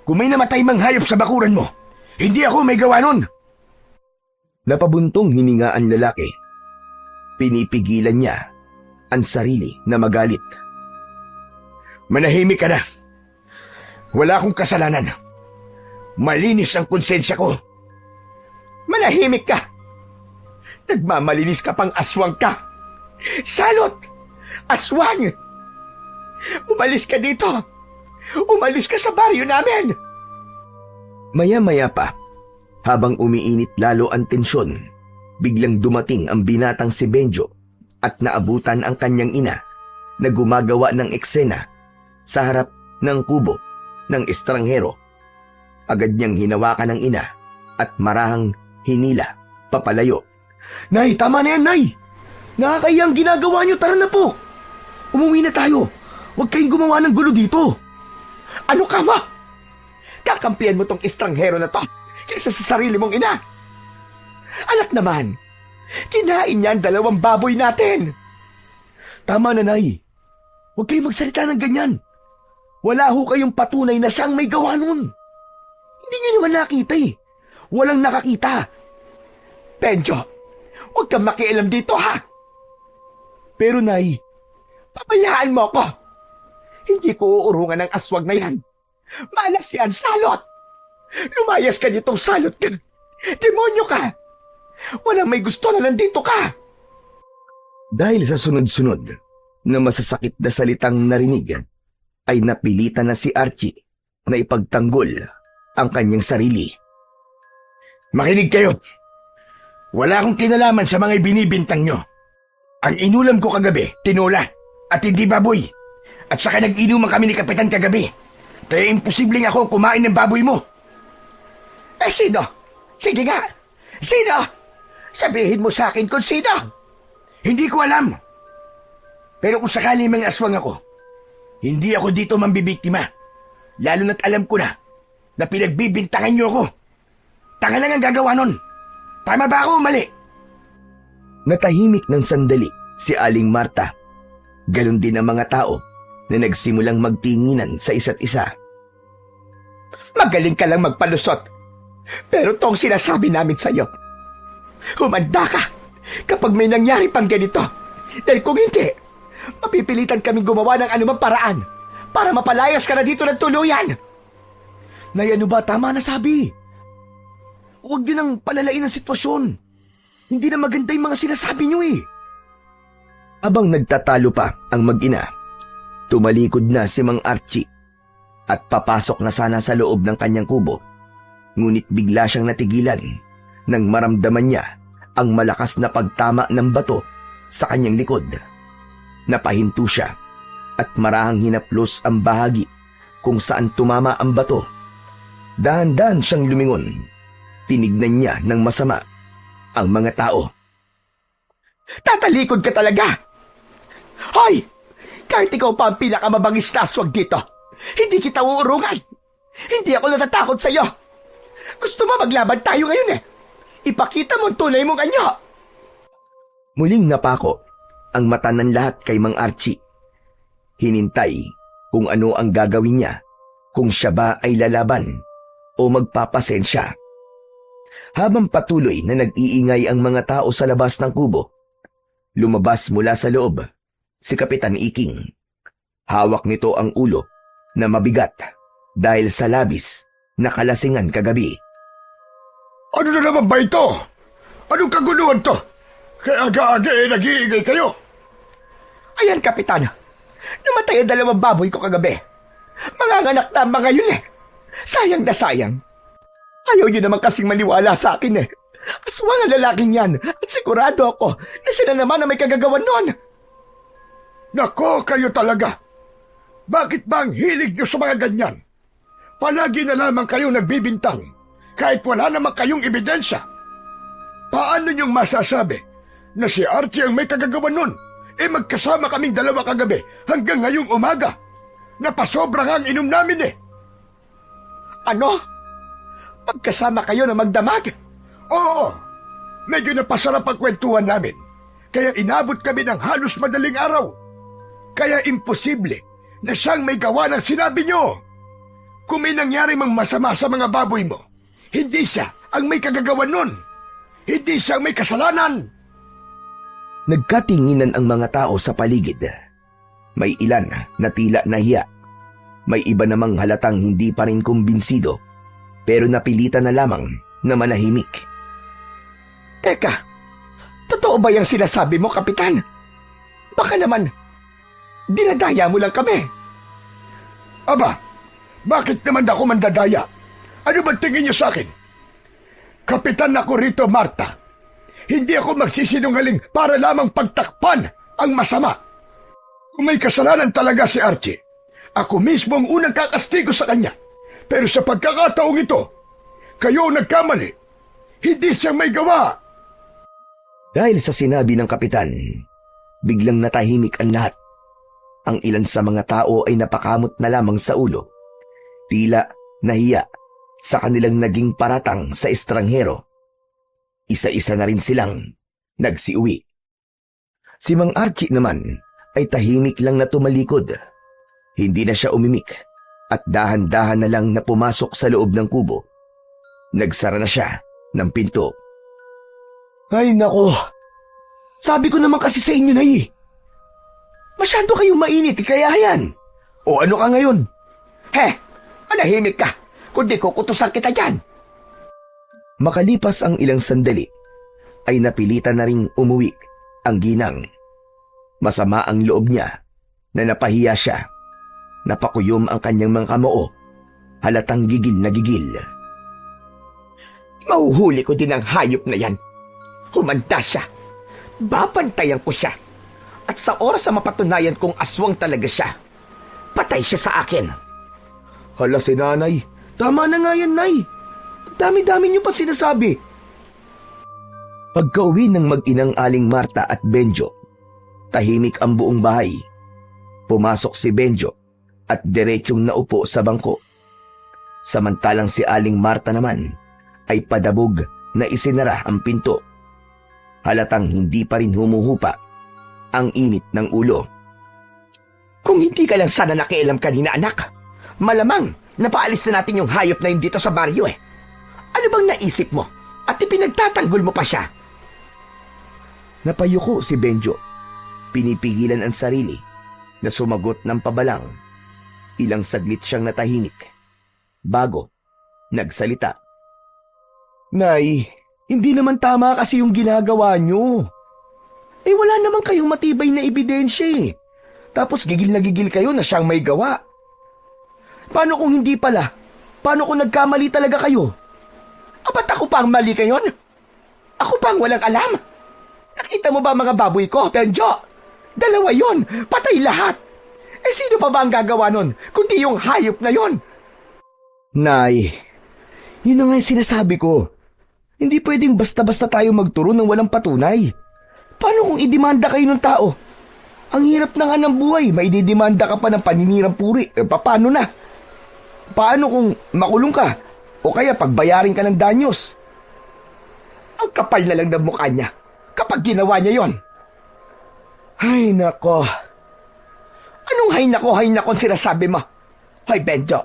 Kung may namatay mang hayop sa bakuran mo, hindi ako may gawa nun. Napabuntong hininga ang lalaki. Pinipigilan niya ang sarili na magalit. Manahimik ka na. Wala akong kasalanan. Malinis ang konsensya ko. Manahimik ka. Nagmamalinis ka pang aswang ka. Salot! Aswang! Umalis ka dito. Umalis ka sa baryo namin. Maya-maya pa, habang umiinit lalo ang tensyon, biglang dumating ang binatang si Benjo at naabutan ang kanyang ina na gumagawa ng eksena sa harap ng kubo ng estranghero. Agad niyang hinawakan ng ina at marahang hinila papalayo. Nay, tama na yan, Nay! Nakakayang ginagawa niyo, tara na po! Umuwi na tayo! Huwag kayong gumawa ng gulo dito! Ano ka ba? Kakampihan mo tong estranghero na to kaysa sa sarili mong ina. Anak naman, kinain niya ang 2 baboy natin. Tama na, Nay. Huwag kayong magsalita ng ganyan. Wala ho kayong patunay na siyang may gawa nun. Hindi niyo naman nakita eh. Walang nakakita. Benjo, huwag kang makialam dito, ha? Pero, Nay, pabayaan mo ako. Hindi ko uurungan ng aswang na yan. Malas yan, salot! Lumayas ka ditong salot ka. Demonyo ka! Walang may gusto na nandito ka! Dahil sa sunod-sunod na masasakit na salitang narinig, ay napilitan na si Archie na ipagtanggol ang kanyang sarili. Makinig kayo! Wala akong kinalaman sa mga binibintang nyo. Ang inulam ko kagabi, tinola, at hindi baboy. At saka nag-inuman kami ni Kapitan kagabi. Kaya imposibleng ako kumain ng baboy mo. Eh sino? Sige nga! Sino? Sabihin mo sa akin kung sino! Hindi ko alam. Pero kung sakali mang aswang ako, hindi ako dito mambibiktima. Lalo na't alam ko na na pinagbibintangan niyo ako. Tanga lang ang gagawa nun. Tama ba ako o mali? Natahimik ng sandali si Aling Marta. Ganon din ang mga tao na nagsimulang magtinginan sa isa't isa. Magaling ka lang magpalusot. Pero tong sinasabi namin sa'yo. Humanda ka kapag may nangyari pang ganito. Dahil kung hindi, mapipilitan kaming gumawa ng anumang paraan para mapalayas ka na dito ng tuluyan. Nay, ano ba? Tama na sabi. Huwag niyo nang palalain ang sitwasyon. Hindi na maganda yung mga sinasabi niyo eh. Abang nagtatalo pa ang mag-ina, tumalikod na si Mang Archie at papasok na sana sa loob ng kanyang kubo. Ngunit bigla siyang natigilan nang maramdaman niya ang malakas na pagtama ng bato sa kanyang likod. Napahinto siya at marahang hinaplos ang bahagi kung saan tumama ang bato. Dahan-dahan siyang lumingon. Tinignan niya ng masama ang mga tao. Tatalikod ka talaga! Hoy! Kahit ikaw pa ang pinakamabangis na aswag dito, hindi kita uurungan! Hindi ako natatakot sa'yo! Gusto mo maglaban tayo ngayon eh! Ipakita mo ang tunay mong anyo! Muling napako ang mata ng lahat kay Mang Archie. Hinintay kung ano ang gagawin niya, kung siya ba ay lalaban o magpapasensya. Habang patuloy na nag-iingay ang mga tao sa labas ng kubo, lumabas mula sa loob si Kapitan Iking. Hawak nito ang ulo na mabigat dahil sa labis na kalasingan kagabi. Ano na naman ba ito? Anong kaguluhan to? Kaya aga-aga nag-iingay kayo. Ayan, Kapitan. Namatay ang 2 baboy ko kagabi. Manganganak na ang mga yun eh. Sayang na sayang. Ayaw niyo naman kasing maniwala sa akin eh. Aswang ang lalaking yan at sigurado ako na siya na naman ang may kagagawan nun. Nako, kayo talaga. Bakit ba ang hilig niyo sa mga ganyan? Palagi na lamang kayong nagbibintang kahit wala naman kayong ebidensya. Paano niyong masasabi na si Archie ang may kagagawan nun? Magkasama kaming 2 kagabi hanggang ngayong umaga. Napasobra nga ang inom namin eh. Ano? Magkasama kayo na magdamag? Oo, medyo napasarap ang kwentuhan namin. Kaya inabot kami ng halos madaling araw. Kaya imposible na siyang may gawa ng sinabi niyo. Kung may nangyari mang masama sa mga baboy mo, hindi siya ang may kagagawan nun. Hindi siya ang may kasalanan. Nagkatinginan ang mga tao sa paligid. May ilan na tila nahiya. May iba namang halatang hindi pa rin kumbinsido, pero napilitan na lamang na manahimik. Teka, totoo ba yung sinasabi mo, Kapitan? Baka naman, dinadaya mo lang kami. Aba, bakit naman ako mandadaya? Ano ba tingin niyo sa akin? Kapitan ako rito, Marta. Hindi ako magsisinungaling para lamang pagtakpan ang masama. Kung may kasalanan talaga si Archie, ako mismo ang unang kakastigo sa kanya. Pero sa pagkakataong ito, kayo nagkamali. Hindi siyang may gawa. Dahil sa sinabi ng kapitan, biglang natahimik ang lahat. Ang ilan sa mga tao ay napakamot na lamang sa ulo. Tila nahiya sa kanilang naging paratang sa estranghero. Isa-isa na rin silang nagsiuwi. Si Mang Archie naman ay tahimik lang na tumalikod. Hindi na siya umimik at dahan-dahan na lang na pumasok sa loob ng kubo. Nagsara na siya ng pinto. Ay nako, sabi ko naman kasi sa inyo na masyado kayong mainit, kaya yan. O ano ka ngayon? Manahimik ka, kundi kukutusan kita dyan. Makalipas ang ilang sandali, ay napilitan na ring umuwi ang ginang. Masama ang loob niya na napahiya siya. Napakuyom ang kanyang mga kamao, halatang gigil na gigil. Mahuhuli ko din ang hayop na yan. Humanda siya. Babantayan ko siya. At sa oras na mapatunayan kong aswang talaga siya, patay siya sa akin. Hala si nanay, tama na nga yan, nay. Dami-dami niyo pa sinasabi. Pagka-uwi ng mag-inang Aling Marta at Benjo, tahimik ang buong bahay. Pumasok si Benjo at diretsong naupo sa bangko. Samantalang si Aling Marta naman ay padabog na isinara ang pinto. Halatang hindi pa rin humuhupa ang init ng ulo. Kung hindi ka lang sana nakialam kanina, anak, malamang napaalis na natin yung hayop na yun dito sa baryo eh. Ano bang naisip mo? At ipinagtatanggol mo pa siya? Napayuko si Benjo. Pinipigilan ang sarili na sumagot ng pabalang. Ilang saglit siyang natahimik bago nagsalita. Nay, hindi naman tama kasi yung ginagawa nyo. Eh wala naman kayong matibay na ebidensya eh. Tapos gigil na gigil kayo na siyang may gawa. Paano kung hindi pala? Paano kung nagkamali talaga kayo? Ba't ako pa ang mali kayon? Ako pa ang walang alam? Nakita mo ba mga baboy ko, Benjo? 2 yon, patay lahat. Eh sino pa ba ang gagawa nun, kundi yung hayop na yon? Nay, yun na nga yung sinasabi ko. Hindi pwedeng basta-basta tayo magturo ng walang patunay. Paano kung idemanda kayo ng tao? Ang hirap na nga ng buhay, maididemanda ka pa ng paninirang puri. Paano na? Paano kung makulong ka? O kaya pagbayarin ka ng danyos? Ang kapal na lang ng mukha niya kapag ginawa niya yon. Ay nako. Anong hay nako sinasabi mo? Hoy Benjo,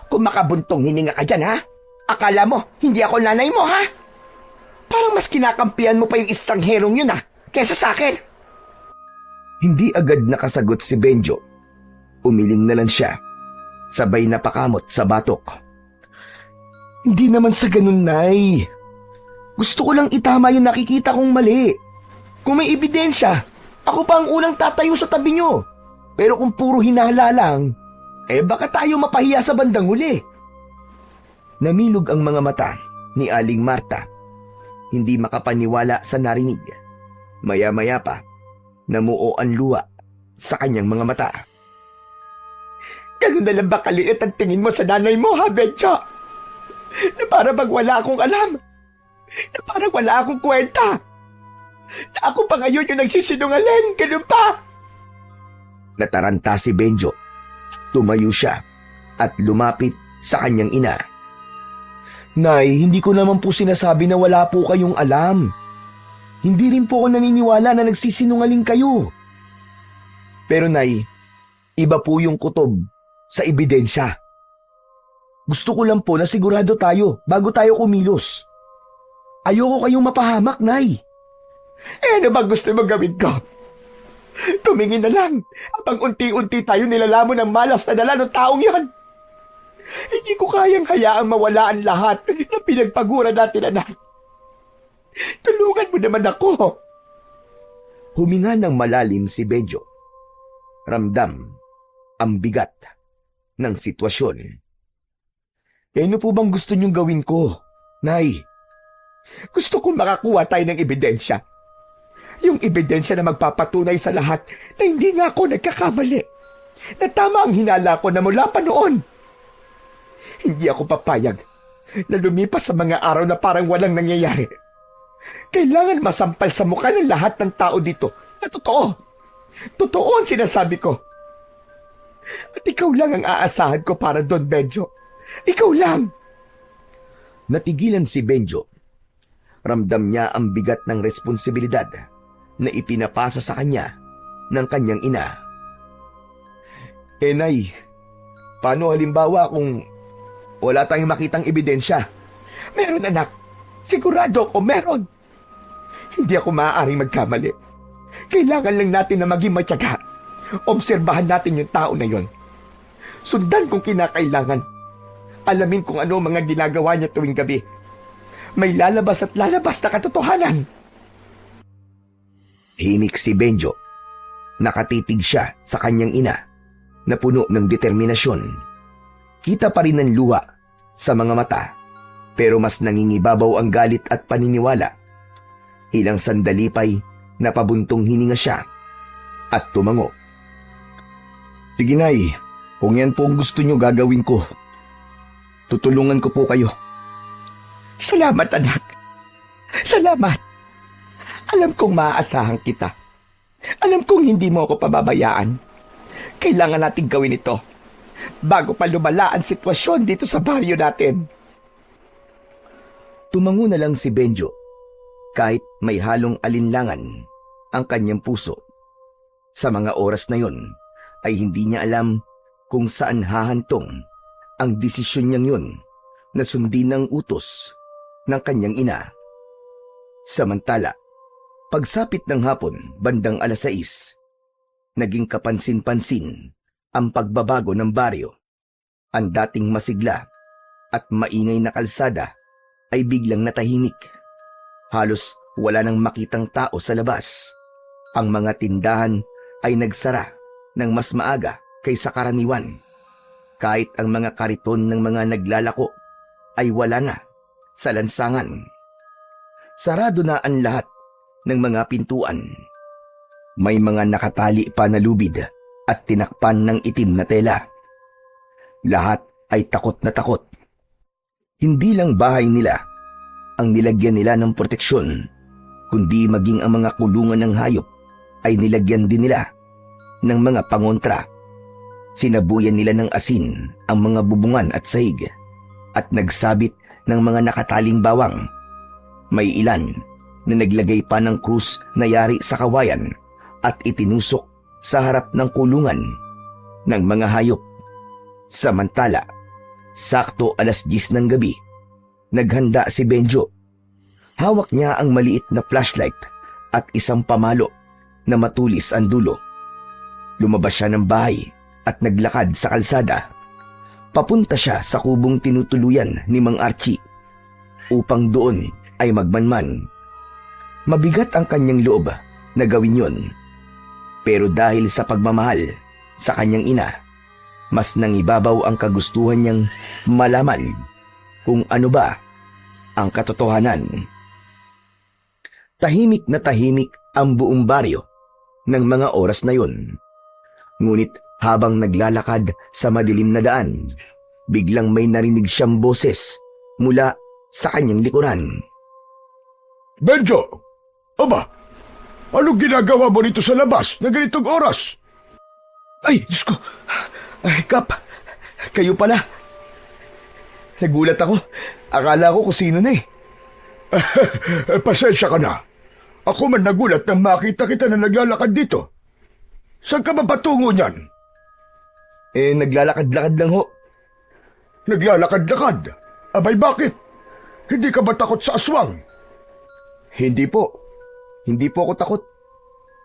kung makabuntong hininga ka dyan ha? Akala mo, hindi ako nanay mo ha? Parang mas kinakampihan mo pa yung estrangherong yun ha, kesa sa akin. Hindi agad nakasagot si Benjo. Umiling na lang siya. Sabay napakamot sa batok. Hindi naman sa ganun, Nay. Gusto ko lang itama yung nakikita kong mali. Kung may ebidensya, ako pa ang unang tatayo sa tabi nyo. Pero kung puro hinala lang, eh baka tayo mapahiya sa bandang huli. Namilog ang mga mata ni Aling Marta. Hindi makapaniwala sa narinig. Maya-maya pa, namuo ang luha sa kanyang mga mata. Ganun na lang ba kaliit ang tingin mo sa nanay mo, ha, Benjo? Na parang bang wala akong alam. Na parang wala akong kwenta. Na ako pa ngayon yung nagsisinungaling. Ganun pa. Nataranta si Benjo. Tumayo siya at lumapit sa kanyang ina. Nay, hindi ko naman po sinasabi na wala po kayong alam. Hindi rin po ako naniniwala na nagsisinungaling kayo. Pero Nay, iba po yung kutob sa ebidensya. Gusto ko lang po na sigurado tayo bago tayo kumilos. Ayoko kayong mapahamak, Nay. Eh ano ba gusto mo gawin ko? Tumingin na lang habang unti-unti tayo nilalamon ng malas na dala ng taong yan. Hindi ko kayang hayaang mawala ang lahat na pinagpagura natin, anak. Tulungan mo naman ako. Huminga ng malalim si Benjo. Ramdam ang bigat ng sitwasyon. Eh, ano po bang gusto niyong gawin ko, Nay? Gusto kong makakuha tayo ng ebidensya. Yung ebidensya na magpapatunay sa lahat na hindi nga ako nagkakamali. Na tama ang hinala ko na mula pa noon. Hindi ako papayag na lumipas sa mga araw na parang walang nangyayari. Kailangan masampal sa mukha ng lahat ng tao dito na totoo. Totoo ang sinasabi ko. At ikaw lang ang aasahan ko para doon, Benjo. Ikaw lang. Natigilan si Benjo. Ramdam niya ang bigat ng responsibilidad na ipinapasa sa kanya ng kanyang ina. Eh, Nay, paano halimbawa kung wala tayong makitang ebidensya? Meron, anak. Sigurado ako meron. Hindi ako maaaring magkamali. Kailangan lang natin na maging matyaga. Obserbahan natin yung tao na yon. Sundan kung kinakailangan. Alamin kung ano mga ginagawa niya tuwing gabi. May lalabas at lalabas na katotohanan. Himik si Benjo. Nakatitig siya sa kanyang ina na puno ng determinasyon. Kita pa rin ang luha sa mga mata, pero mas nangingibabaw ang galit at paniniwala. Ilang sandali pa'y napabuntong hininga siya at tumango. Sige, Nay, kung yan po ang gusto niyo gagawin ko, tutulungan ko po kayo. Salamat, anak. Salamat. Alam kong maaasahan kita. Alam kong hindi mo ako pababayaan. Kailangan natin gawin ito. bago pa lumala ang sitwasyon dito sa baryo natin. Tumango na lang si Benjo kahit may halong alinlangan ang kanyang puso. Sa mga oras na yon ay hindi niya alam kung saan hahantong ang desisyon niyang yun na sundin ang utos ng kanyang ina. Samantala, pagsapit ng hapon bandang 6:00, naging kapansin-pansin ang pagbabago ng baryo. Ang dating masigla at maingay na kalsada ay biglang natahimik. Halos wala nang makitang tao sa labas. Ang mga tindahan ay nagsara ng mas maaga kaysa karaniwan. Kahit ang mga kariton ng mga naglalako ay wala na sa lansangan. Sarado na ang lahat ng mga pintuan. May mga nakatali pa na lubid at tinakpan ng itim na tela. Lahat ay takot na takot. Hindi lang bahay nila ang nilagyan nila ng proteksyon, kundi maging ang mga kulungan ng hayop ay nilagyan din nila ng mga pangontra. Sinabuyan nila ng asin ang mga bubungan at sahig at nagsabit ng mga nakataling bawang. May ilan na naglagay pa ng krus na yari sa kawayan at itinusok sa harap ng kulungan ng mga hayop. Samantala, sakto 10:00 ng gabi, naghanda si Benjo. Hawak niya ang maliit na flashlight at isang pamalo na matulis ang dulo. Lumabas siya ng bahay at naglakad sa kalsada. Papunta siya sa kubong tinutuluyan ni Mang Archie upang doon ay magmanman. Mabigat ang kanyang loob na gawin yon. Pero dahil sa pagmamahal sa kanyang ina, mas nangibabaw ang kagustuhan niyang malaman kung ano ba ang katotohanan. Tahimik na tahimik ang buong baryo ng mga oras na yon. Ngunit habang naglalakad sa madilim na daan, biglang may narinig siyang boses mula sa kanyang likuran. Benjo! Aba, anong ginagawa mo rito sa labas na ganitong oras? Ay, Diyos ko! Ay, Kap, kayo pala. Nagulat ako. Akala ko kung sino na eh. Pasensya ka na. Ako man nagulat nang makita kita na naglalakad dito. Saan ka ba patungo niyan? Naglalakad-lakad lang ho. Naglalakad-lakad? Abay, bakit? Hindi ka ba takot sa aswang? Hindi po. Hindi po ako takot.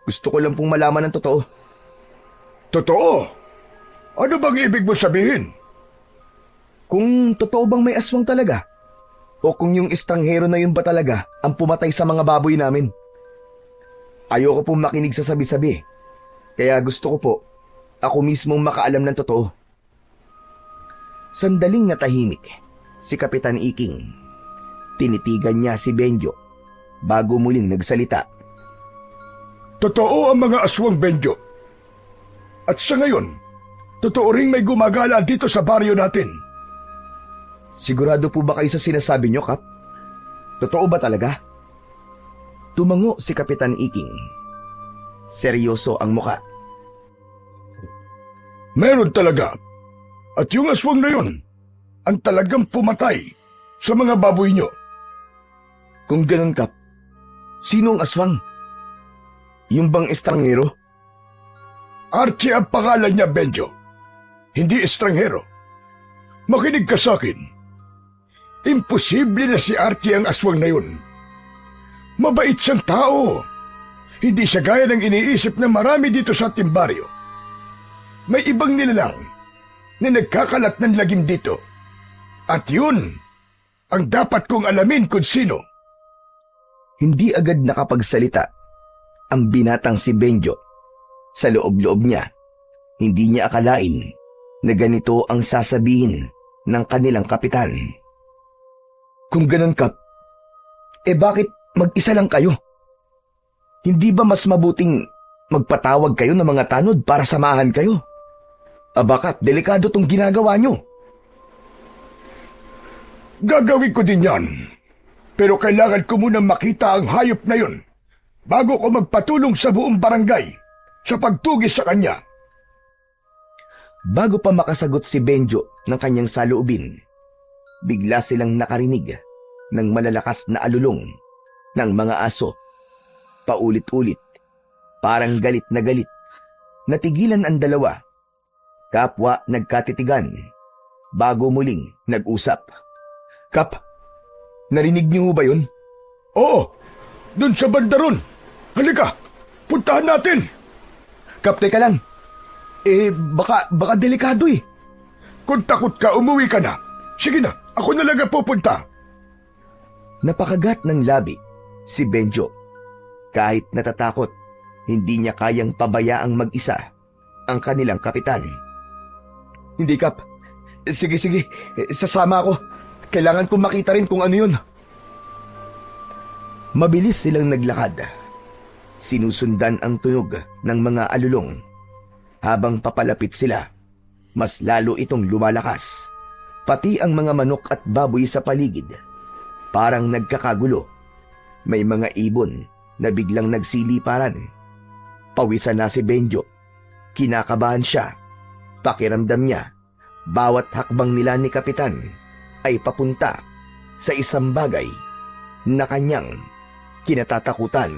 Gusto ko lang pong malaman ang totoo. Totoo? Ano bang ibig mo sabihin? Kung totoo bang may aswang talaga? O kung yung estranghero na yun ba talaga ang pumatay sa mga baboy namin? Ayoko pong makinig sa sabi-sabi. Kaya gusto ko po, ako mismong makaalam ng totoo. Sandaling natahimik si Kapitan Iking. Tinitigan niya si Benjo bago muling nagsalita. Totoo ang mga aswang, Benjo. At sa ngayon, totoo ring may gumagala dito sa baryo natin. Sigurado po ba kayo sa sinasabi niyo, Kap? Totoo ba talaga? Tumango si Kapitan Iking. Seryoso ang muka. Meron talaga. At yung aswang na yun, ang talagang pumatay sa mga baboy nyo. Kung ganun, Kap, sino ang aswang? Yung bang estranghero? Archie ang pangalan niya, Benjo. Hindi estranghero. Makinig ka sa akin. Imposible na si Archie ang aswang na yun. Mabait siyang tao. Hindi siya gaya ng iniisip ng marami dito sa ating baryo. May ibang nilalang na nagkakalat ng lagim dito. At yun ang dapat kong alamin kung sino. Hindi agad nakapagsalita ang binatang si Benjo. Sa loob-loob niya, hindi niya akalain na ganito ang sasabihin ng kanilang kapitan. Kung ganun, Kap, bakit mag-isa lang kayo? Hindi ba mas mabuting magpatawag kayo ng mga tanod para samahan kayo? Abakat, delikado tong ginagawa nyo. Gagawin ko din yan. Pero kailangan ko munang makita ang hayop na yun bago ko magpatulong sa buong barangay sa pagtugis sa kanya. Bago pa makasagot si Benjo ng kanyang saloobin, bigla silang nakarinig ng malalakas na alulong ng mga aso. Paulit-ulit, parang galit na galit. Natigilan ang dalawa. Kapwa nagkatitigan, bago muling nag-usap. Kap, narinig niyo ba yun? Oo, dun sa banda ron. Halika, puntahan natin. Kap, teka lang. Baka delikado eh. Kung takot ka, umuwi ka na. Sige na, ako na lang ang pupunta. Napakagat ng labi si Benjo. Kahit natatakot, hindi niya kayang pabayaang mag-isa ang kanilang kapitan. Hindi, Kap. Sige, sasama ako. Kailangan kong makita rin kung ano yun. Mabilis silang naglakad. Sinusundan ang tunog ng mga alulong. Habang papalapit sila, mas lalo itong lumalakas. Pati ang mga manok at baboy sa paligid, parang nagkakagulo. May mga ibon na biglang nagsiliparan. Pawisan na si Benjo. Kinakabahan siya. Pakiramdam niya, bawat hakbang nila ni Kapitan ay papunta sa isang bagay na kanyang kinatatakutan.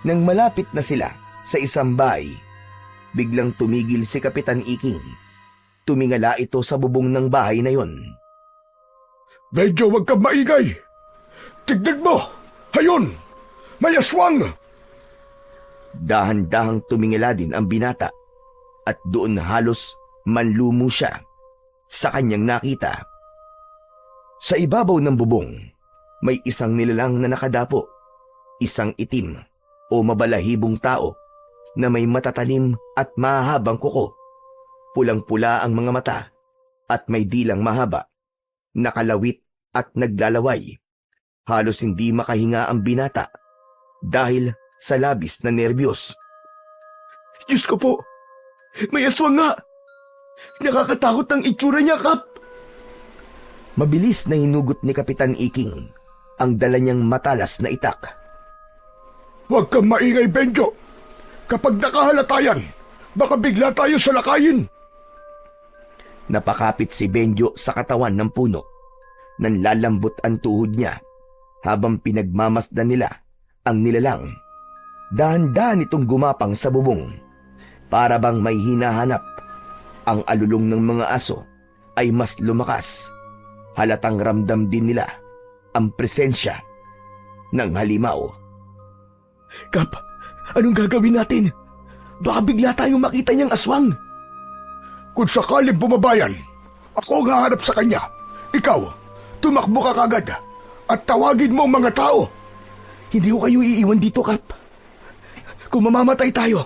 Nang malapit na sila sa isang bahay, biglang tumigil si Kapitan Iking. Tumingala ito sa bubong ng bahay na yon. Medyo wag kang maingay. Tignan mo! Hayon! May aswang! Dahan-dahang tumingala din ang binata at doon halos manlumo siya sa kanyang nakita. Sa ibabaw ng bubong, may isang nilalang na nakadapo. Isang itim o mabalahibong tao na may matatalim at mahabang kuko. Pulang-pula ang mga mata at may dilang mahaba. Nakalawit at naglalaway. Halos hindi makahinga ang binata dahil sa labis na nerbiyos. Diyos ko po, may aswang nga. Nakakatakot ang itsura niya, Kap. Mabilis na hinugot ni Kapitan Iking ang dala niyang matalas na itak. Huwag kang maingay, Benjo. Kapag nakahalata yan, baka bigla tayo salakayin. Napakapit si Benjo sa katawan ng puno. Nanlalambot ang tuhod niya habang pinagmamasdan nila ang nilalang. Dahan-dahan itong gumapang sa bubong. Para bang may hinahanap. Ang alulong ng mga aso ay mas lumakas. Halatang ramdam din nila ang presensya ng halimaw. Kap, anong gagawin natin? Baka bigla tayong makita niyang aswang. Kung sakaling bumabayan, ako ang haharap sa kanya. Ikaw, tumakbo ka kagad at tawagin mo ang mga tao. Hindi ko kayo iiwan dito, Kap. Kung mamamatay tayo,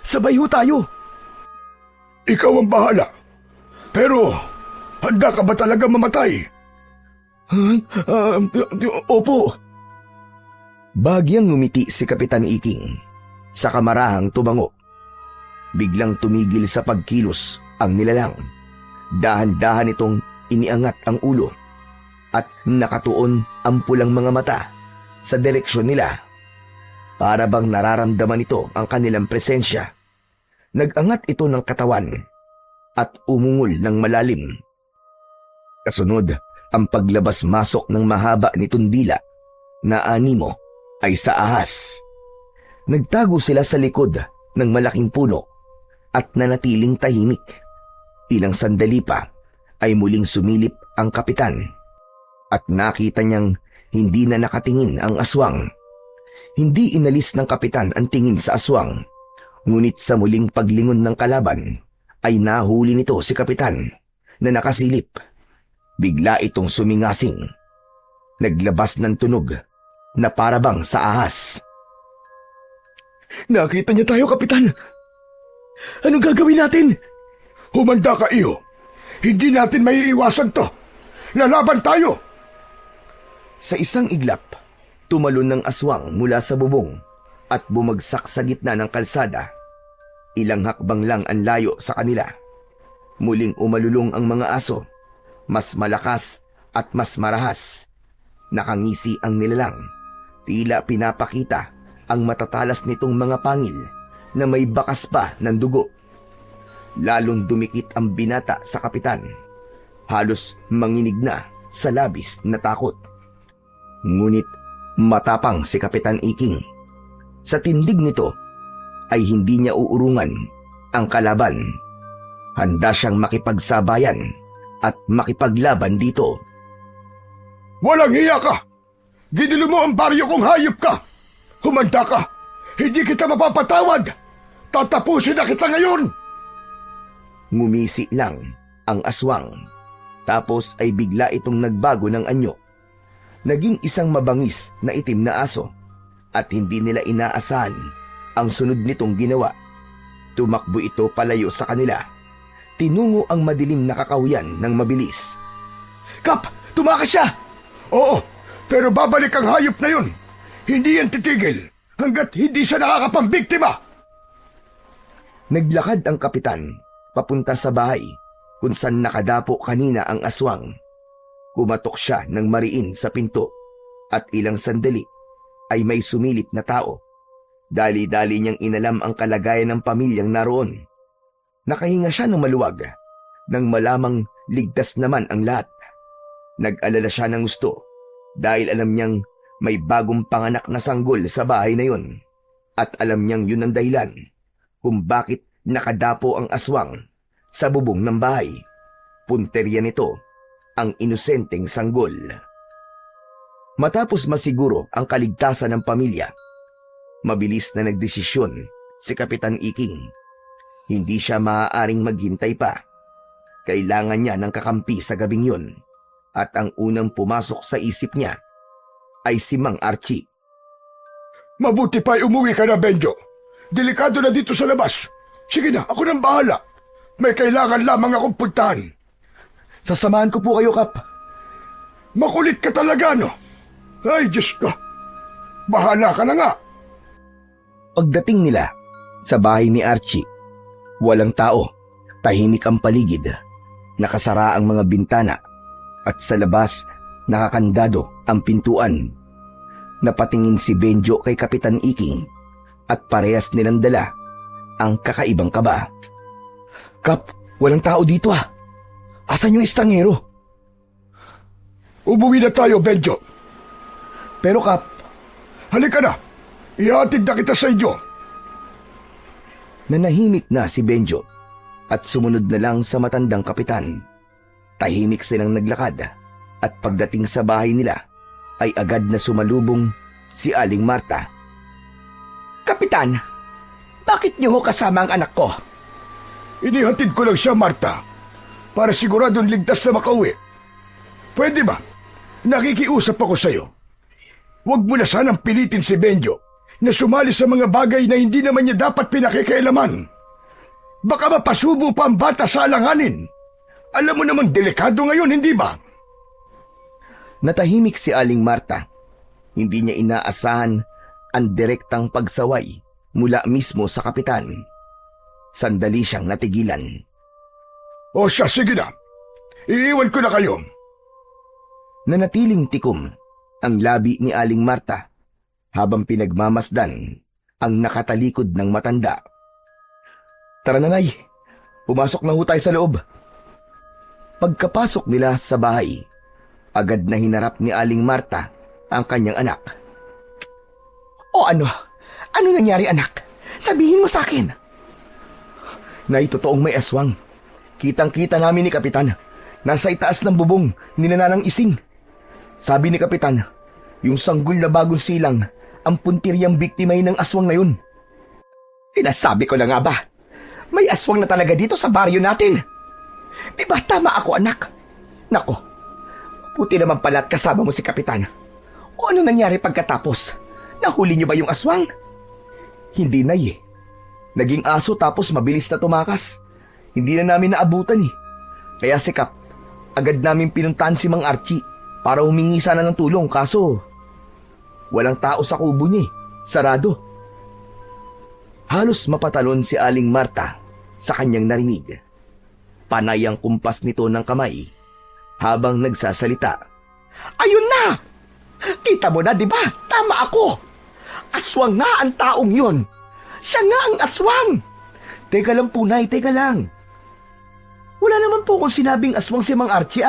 sabay ho tayo. Ikaw ang bahala. Pero, handa ka ba talaga mamatay? Opo. Bagyang ngumiti si Kapitan Iking. Sa kamarahang tumango. Biglang tumigil sa pagkilos ang nilalang. Dahan-dahan itong iniangat ang ulo at nakatuon ang pulang mga mata sa direksyon nila. Para bang nararamdaman ito ang kanilang presensya. Nag-angat ito ng katawan at umungol ng malalim. Kasunod, ang paglabas-masok ng mahaba nitong dila na animo ay sa ahas. Nagtago sila sa likod ng malaking puno at nanatiling tahimik. Ilang sandali pa ay muling sumilip ang kapitan at nakita niyang hindi na nakatingin ang aswang. Hindi inalis ng kapitan ang tingin sa aswang, ngunit sa muling paglingon ng kalaban ay nahuli nito si kapitan na nakasilip. Bigla itong sumingasing. Naglabas ng tunog na parabang sa ahas. Nakita niya tayo, Kapitan. Anong gagawin natin? Humanda ka, iyo. Hindi natin maiiwasan to. Lalaban tayo! Sa isang iglap, tumalon ng aswang mula sa bubong at bumagsak sa gitna ng kalsada. Ilang hakbang lang ang layo sa kanila. Muling umalulong ang mga aso, mas malakas at mas marahas. Nakangisi ang nilalang. Tila pinapakita ang matatalas nitong mga pangil na may bakas pa ng dugo. lalong dumikit ang binata sa kapitan. Halos manginig na sa labis na takot. Ngunit matapang si Kapitan Iking. Sa tindig nito ay hindi niya uurungan ang kalaban. Handa siyang makipagsabayan at makipaglaban dito. Walang hiya ka! Ginilo mo ang baryo kung hayop ka! Humanda ka! Hindi kita mapapatawad! Tatapusin na kita ngayon! Ngumisi lang ang aswang. Tapos ay bigla itong nagbago ng anyo. Naging isang mabangis na itim na aso at hindi nila inaasahan ang sunod nitong ginawa. Tumakbo ito palayo sa kanila. Tinungo ang madilim na kakahuyan ng mabilis. Kap! Tumakas siya! Oo, pero babalik ang hayop na yun. Hindi yan titigil hanggat hindi siya nakakapambiktima. Naglakad ang kapitan papunta sa bahay kung saan nakadapo kanina ang aswang. Kumatok siya ng mariin sa pinto at ilang sandali ay may sumilip na tao. Dali-dali niyang inalam ang kalagayan ng pamilyang naroon. Nakahinga siya ng maluwag nang malamang ligtas naman ang lahat. Nag-alala siya ng gusto dahil alam niyang may bagong panganak na sanggol sa bahay na yun. At alam niyang yun ang dahilan kung bakit nakadapo ang aswang sa bubong ng bahay. Punterya nito ang inosenteng sanggol. Matapos masiguro ang kaligtasan ng pamilya, mabilis na nagdesisyon si Kapitan Iking. Hindi siya maaaring maghintay pa. Kailangan niya ng kakampi sa gabing yun. At ang unang pumasok sa isip niya ay si Mang Archie. Mabuti pa'y umuwi ka na, Benjo. Delikado na dito sa labas. Sige na, ako nang bahala. May kailangan lamang akong puntahan. Sasamahan ko po kayo, Kap. Makulit ka talaga, no? Ay, Diyos ko. Bahala ka na nga. Pagdating nila sa bahay ni Archie, walang tao. Tahimik ang paligid. Nakasara ang mga bintana at sa labas nakakandado ang pintuan. Napatingin si Benjo kay Kapitan Iking at parehas nilang dala ang kakaibang kaba. Kap, walang tao dito ah. Asan yung estrangero? Umuwi na tayo, Benjo. Pero Kap, Halika na. Ihatid na kita sa inyo. nanahimik na si Benjo at sumunod na lang sa matandang kapitan. Tahimik silang naglakad at pagdating sa bahay nila ay agad na sumalubong si Aling Marta. Kapitan, bakit niyo ho kasama ang anak ko? Inihatid ko lang siya, Marta, para siguradong ligtas na makauwi. Pwede ba? Nakikiusap ako sa'yo. Huwag mo na sanang pilitin si Benjo na sumali sa mga bagay na hindi naman niya dapat pinakikailaman. Baka mapasubo pa ang bata sa alanganin. Alam mo namang delikado ngayon, hindi ba? Natahimik si Aling Marta. Hindi niya inaasahan ang direktang pagsaway mula mismo sa kapitan. Sandali siyang natigilan. O siya, sige na. Iiwan ko na kayo. Nanatiling tikom ang labi ni Aling Marta habang pinagmamasdan ang nakatalikod ng matanda. Tara na, Nay. Pumasok na ho tayo sa loob. Pagkapasok nila sa bahay, agad na hinarap ni Aling Marta ang kanyang anak. O ano? Ano nangyari, anak? Sabihin mo sa akin. Nay, totoong may aswang. Kitang-kita namin ni Kapitan. Nasa itaas ng bubong ni Nanang Ising. Sabi ni Kapitan, yung sanggol na bagong silang ang puntiryang biktimay ng aswang na yun. Sinasabi ko na nga ba? May aswang na talaga dito sa baryo natin. Di ba tama ako, anak? Nako, puti naman pala at kasama mo si Kapitan. O ano nangyari pagkatapos? Nahuli niyo ba yung aswang? Hindi, Nay. Naging aso tapos mabilis na tumakas. Hindi na namin naabutan eh. Kaya si Kap, agad namin pinuntahan si Mang Archie para humingi sana ng tulong kaso walang tao sa kubo niya eh. Sarado. Halos mapatalon si Aling Marta sa kanyang narinig. Panay ang kumpas nito ng kamay habang nagsasalita. Ayun na! Kita mo na, di ba? Tama ako. Aswang nga ang taong yun. Siya nga ang aswang. Teka lang po, Nay, teka lang. Wala naman po kung sinabing aswang si Mang Archie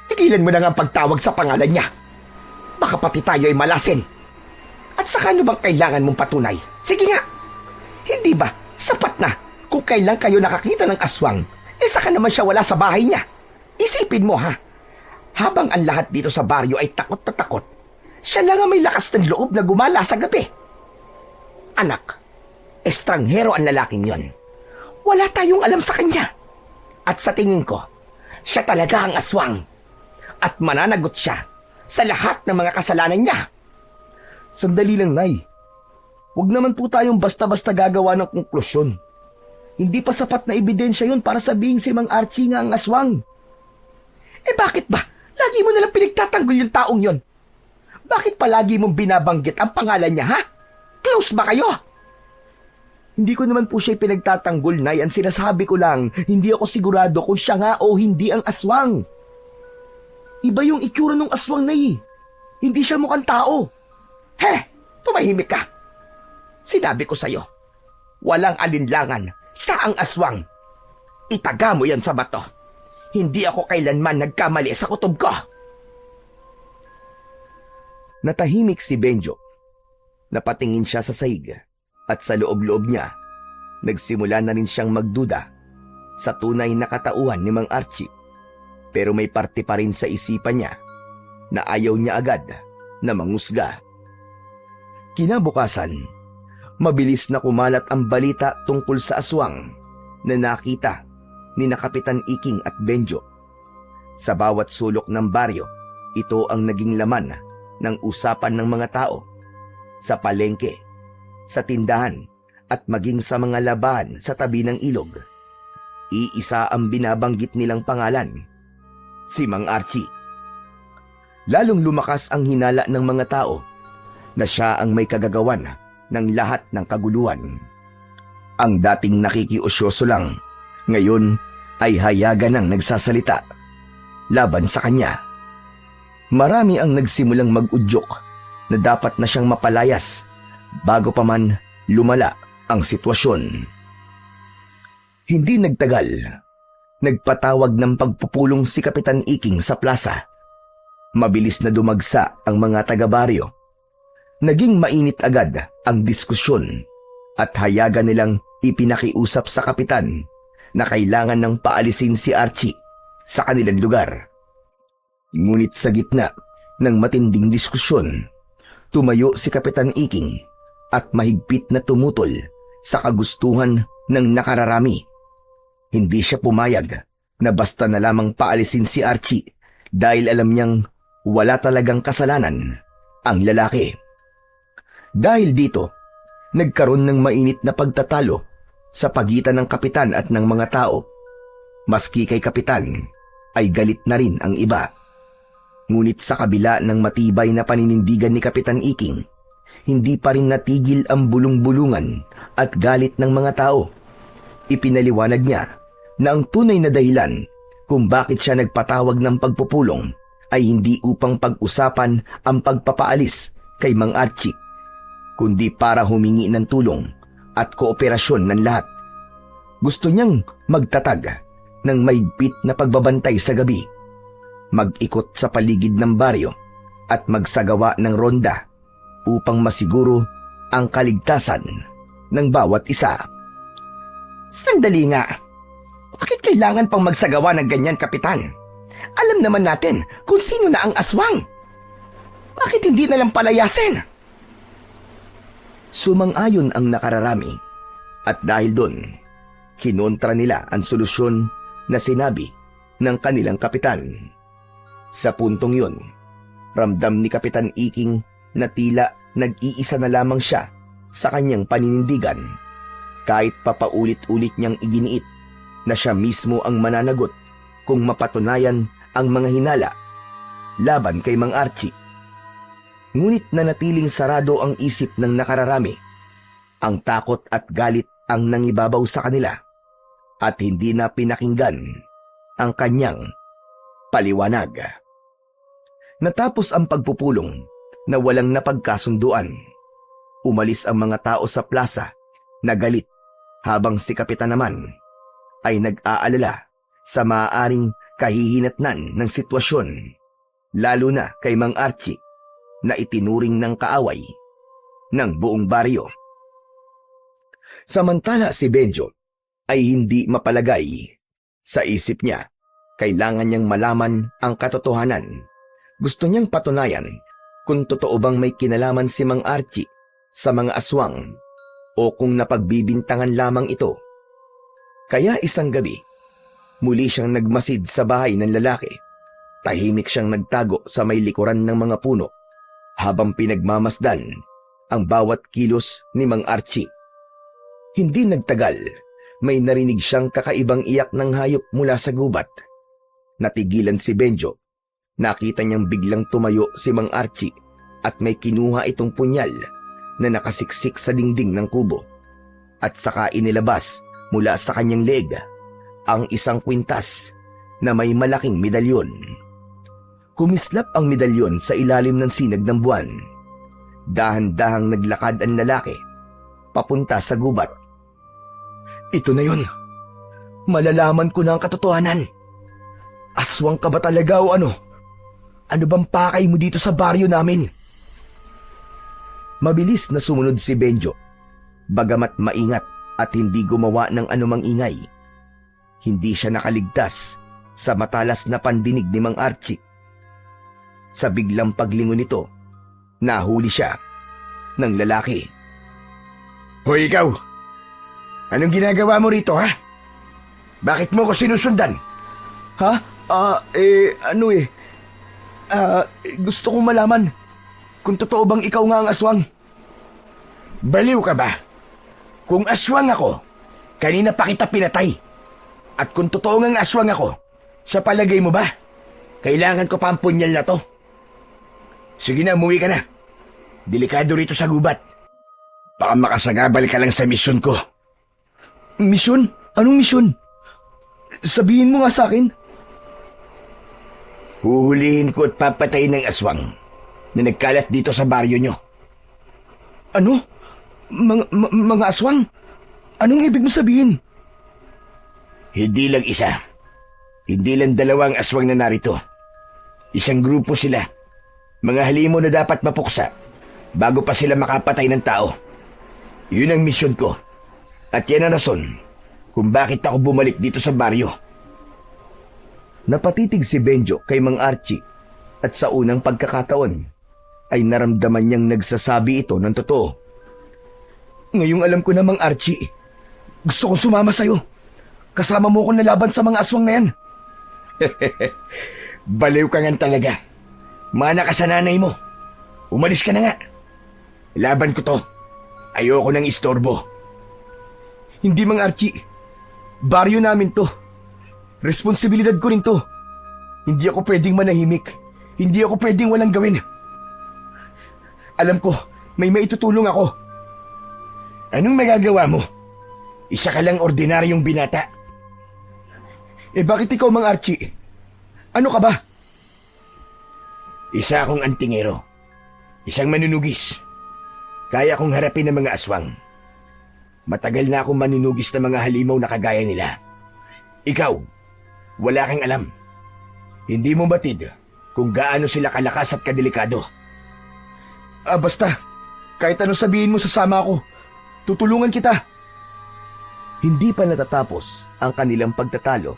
Tigilan mo na nga ang pagtawag sa pangalan niya. Baka pati tayo ay malasin. At saka ano bang kailangan mong patunay? Sige nga. Hindi ba sapat na kung kailan kayo nakakita ng aswang, saka naman siya wala sa bahay niya? Isipin mo habang ang lahat dito sa baryo ay takot na takot, siya lang ang may lakas ng loob na gumala sa gabi. Anak, estranghero ang lalaking yon. Wala tayong alam sa kanya. At sa tingin ko, siya talaga ang aswang. At mananagot siya sa lahat ng mga kasalanan niya. Sandali lang, Nay. Huwag naman po tayong basta-basta gagawa ng konklusyon. Hindi pa sapat na ebidensya yun para sabihin si Mang Archie nga ang aswang. Bakit ba? Lagi mo nalang pinagtatanggol yung taong yon. Bakit palagi mong binabanggit ang pangalan niya, Close ba kayo? Hindi ko naman po siya pinagtatanggol, Nay. Ang sinasabi ko lang, hindi ako sigurado kung siya nga o hindi ang aswang. Iba yung itsura ng aswang, Nay. Hindi siya mukhang tao. Tumahimik ka. Sinabi ko sa'yo, walang alinlangan. Siya ang aswang. Itaga mo yan sa bato. Hindi ako kailanman nagkamali sa kutob ko. Natahimik si Benjo. Napatingin siya sa sahig at sa loob-loob niya, nagsimula na rin siyang magduda sa tunay na katauhan ni Mang Archie. Pero may parte pa rin sa isipan niya na ayaw niya agad na mangusga. Kinabukasan, mabilis na kumalat ang balita tungkol sa aswang na nakita ni Kapitan Iking at Benjo. Sa bawat sulok ng baryo, ito ang naging laman ng usapan ng mga tao. Sa palengke, sa tindahan, at maging sa mga labahan sa tabi ng ilog. Iisa ang binabanggit nilang pangalan, si Mang Archie. Lalong lumakas ang hinala ng mga tao na siya ang may kagagawan ng lahat ng kaguluhan. Ang dating nakikiusyoso lang, ngayon ay hayagan ng nagsasalita laban sa kanya. Marami ang nagsimulang mag-udyok na dapat na siyang mapalayas bago pa man lumala ang sitwasyon. Hindi nagtagal, nagpatawag ng pagpupulong si Kapitan Iking sa plaza. Mabilis na dumagsa ang mga taga-baryo. Naging mainit agad ang diskusyon at hayagan nilang ipinakiusap sa kapitan na kailangan ng paalisin si Archie sa kanilang lugar. Ngunit sa gitna ng matinding diskusyon, tumayo si Kapitan Iking at mahigpit na tumutol sa kagustuhan ng nakararami. Hindi siya pumayag na basta na lamang paalisin si Archie dahil alam niyang wala talagang kasalanan ang lalaki. Dahil dito, nagkaroon ng mainit na pagtatalo sa pagitan ng kapitan at ng mga tao. Maski kay kapitan ay galit na rin ang iba. Ngunit sa kabila ng matibay na paninindigan ni Kapitan Iking, hindi pa rin natigil ang bulong-bulungan at galit ng mga tao. Ipinaliwanag niya na ang tunay na dahilan kung bakit siya nagpatawag ng pagpupulong ay hindi upang pag-usapan ang pagpapaalis kay Mang Archie, kundi para humingi ng tulong at kooperasyon ng lahat. Gusto niyang magtatag ng mahigpit na pagbabantay sa gabi, mag-ikot sa paligid ng baryo at magsagawa ng ronda upang masiguro ang kaligtasan ng bawat isa. Sandali nga. Bakit kailangan pang magsagawa ng ganyan, Kapitan? Alam naman natin kung sino na ang aswang. Bakit hindi na lang palayasin? Sumang-ayon ang nakararami at dahil doon, kinontra nila ang solusyon na sinabi ng kanilang kapitan. Sa puntong yun, ramdam ni Kapitan Iking na tila nag-iisa na lamang siya sa kanyang paninindigan. Kahit papaulit-ulit niyang iginiit na siya mismo ang mananagot kung mapatunayan ang mga hinala laban kay Mang Archie. Ngunit nanatiling sarado ang isip ng nakararami. Ang takot at galit ang nangibabaw sa kanila at hindi na pinakinggan ang kanyang paliwanag. Natapos ang pagpupulong na walang napagkasunduan. Umalis ang mga tao sa plaza na galit habang si Kapitan naman ay nag-aalala sa maaaring kahihinatnan ng sitwasyon, lalo na kay Mang Archie na itinuring ng kaaway ng buong baryo. Samantala si Benjo ay hindi mapalagay. Sa isip niya, kailangan niyang malaman ang katotohanan. Gusto niyang patunayan kung totoo bang may kinalaman si Mang Archie sa mga aswang o kung napagbibintangan lamang ito. Kaya isang gabi, muli siyang nagmasid sa bahay ng lalaki. Tahimik siyang nagtago sa may likuran ng mga puno habang pinagmamasdan ang bawat kilos ni Mang Archie. Hindi nagtagal, may narinig siyang kakaibang iyak ng hayop mula sa gubat. Natigilan si Benjo. Nakita niyang biglang tumayo si Mang Archie at may kinuha itong punyal na nakasiksik sa dingding ng kubo. At saka inilabas mula sa kanyang leeg ang isang kwintas na may malaking medalyon. Kumislap ang medalyon sa ilalim ng sinag ng buwan. Dahan-dahang naglakad ang lalaki papunta sa gubat. Ito na yun. Malalaman ko na ang katotohanan. Aswang ka ba talaga o ano? Ano bang pakay mo dito sa baryo namin? Mabilis na sumunod si Benjo. Bagamat maingat at hindi gumawa ng anumang ingay, hindi siya nakaligtas sa matalas na pandinig ni Mang Archie. Sa biglang paglingon nito, nahuli siya ng lalaki. Hoy ikaw! Anong ginagawa mo rito, ha? Bakit mo ko sinusundan? Ha? Gusto kong malaman kung totoo bang ikaw nga ang aswang. Baliw ka ba? Kung aswang ako, kanina pa kita pinatay. At kung totoo ngang aswang ako, sa palagay mo ba, kailangan ko pa ang punyal na to? Sige na, umuwi ka na. Delikado rito sa gubat. Baka makasagabal ka lang sa misyon ko. Misyon? Anong misyon? Sabihin mo nga sa akin. Huhulihin ko at papatayin ng aswang na nagkalat dito sa baryo nyo. Ano? Mga aswang? Anong ibig mo sabihin? Hindi lang isa. Hindi lang dalawang aswang na narito. Isang grupo sila. Mga halimo na dapat mapuksa bago pa sila makapatay ng tao. Yun ang misyon ko. At yan ang rason kung bakit ako bumalik dito sa baryo. Napatitig si Benjo kay Mang Archie at sa unang pagkakataon ay naramdaman niyang nagsasabi ito ng totoo. Ngayong alam ko na, Mang Archie, gusto kong sumama sa'yo. Kasama mo ko na laban sa mga aswang na yan. Baliw ka nga talaga. Mana ka sa nanay mo. Umalis ka na nga. Laban ko to. Ayoko nang istorbo. Hindi, Mang Archie. Baryo namin to. Responsibilidad ko rin to. Hindi ako pwedeng manahimik. Hindi ako pwedeng walang gawin. Alam ko, may maitutulong ako. Anong magagawa mo? Isa ka lang ordinaryong binata. Bakit ikaw, Mang Archie? Ano ka ba? Isa akong antingero. Isang manunugis. Kaya kong harapin ang mga aswang. Matagal na akong manunugis ng mga halimaw na kagaya nila. Ikaw, wala kang alam. Hindi mo batid kung gaano sila kalakas at kadelikado. Basta, kahit ano sabihin mo, sasama ako. Tutulungan kita. Hindi pa natatapos ang kanilang pagtatalo,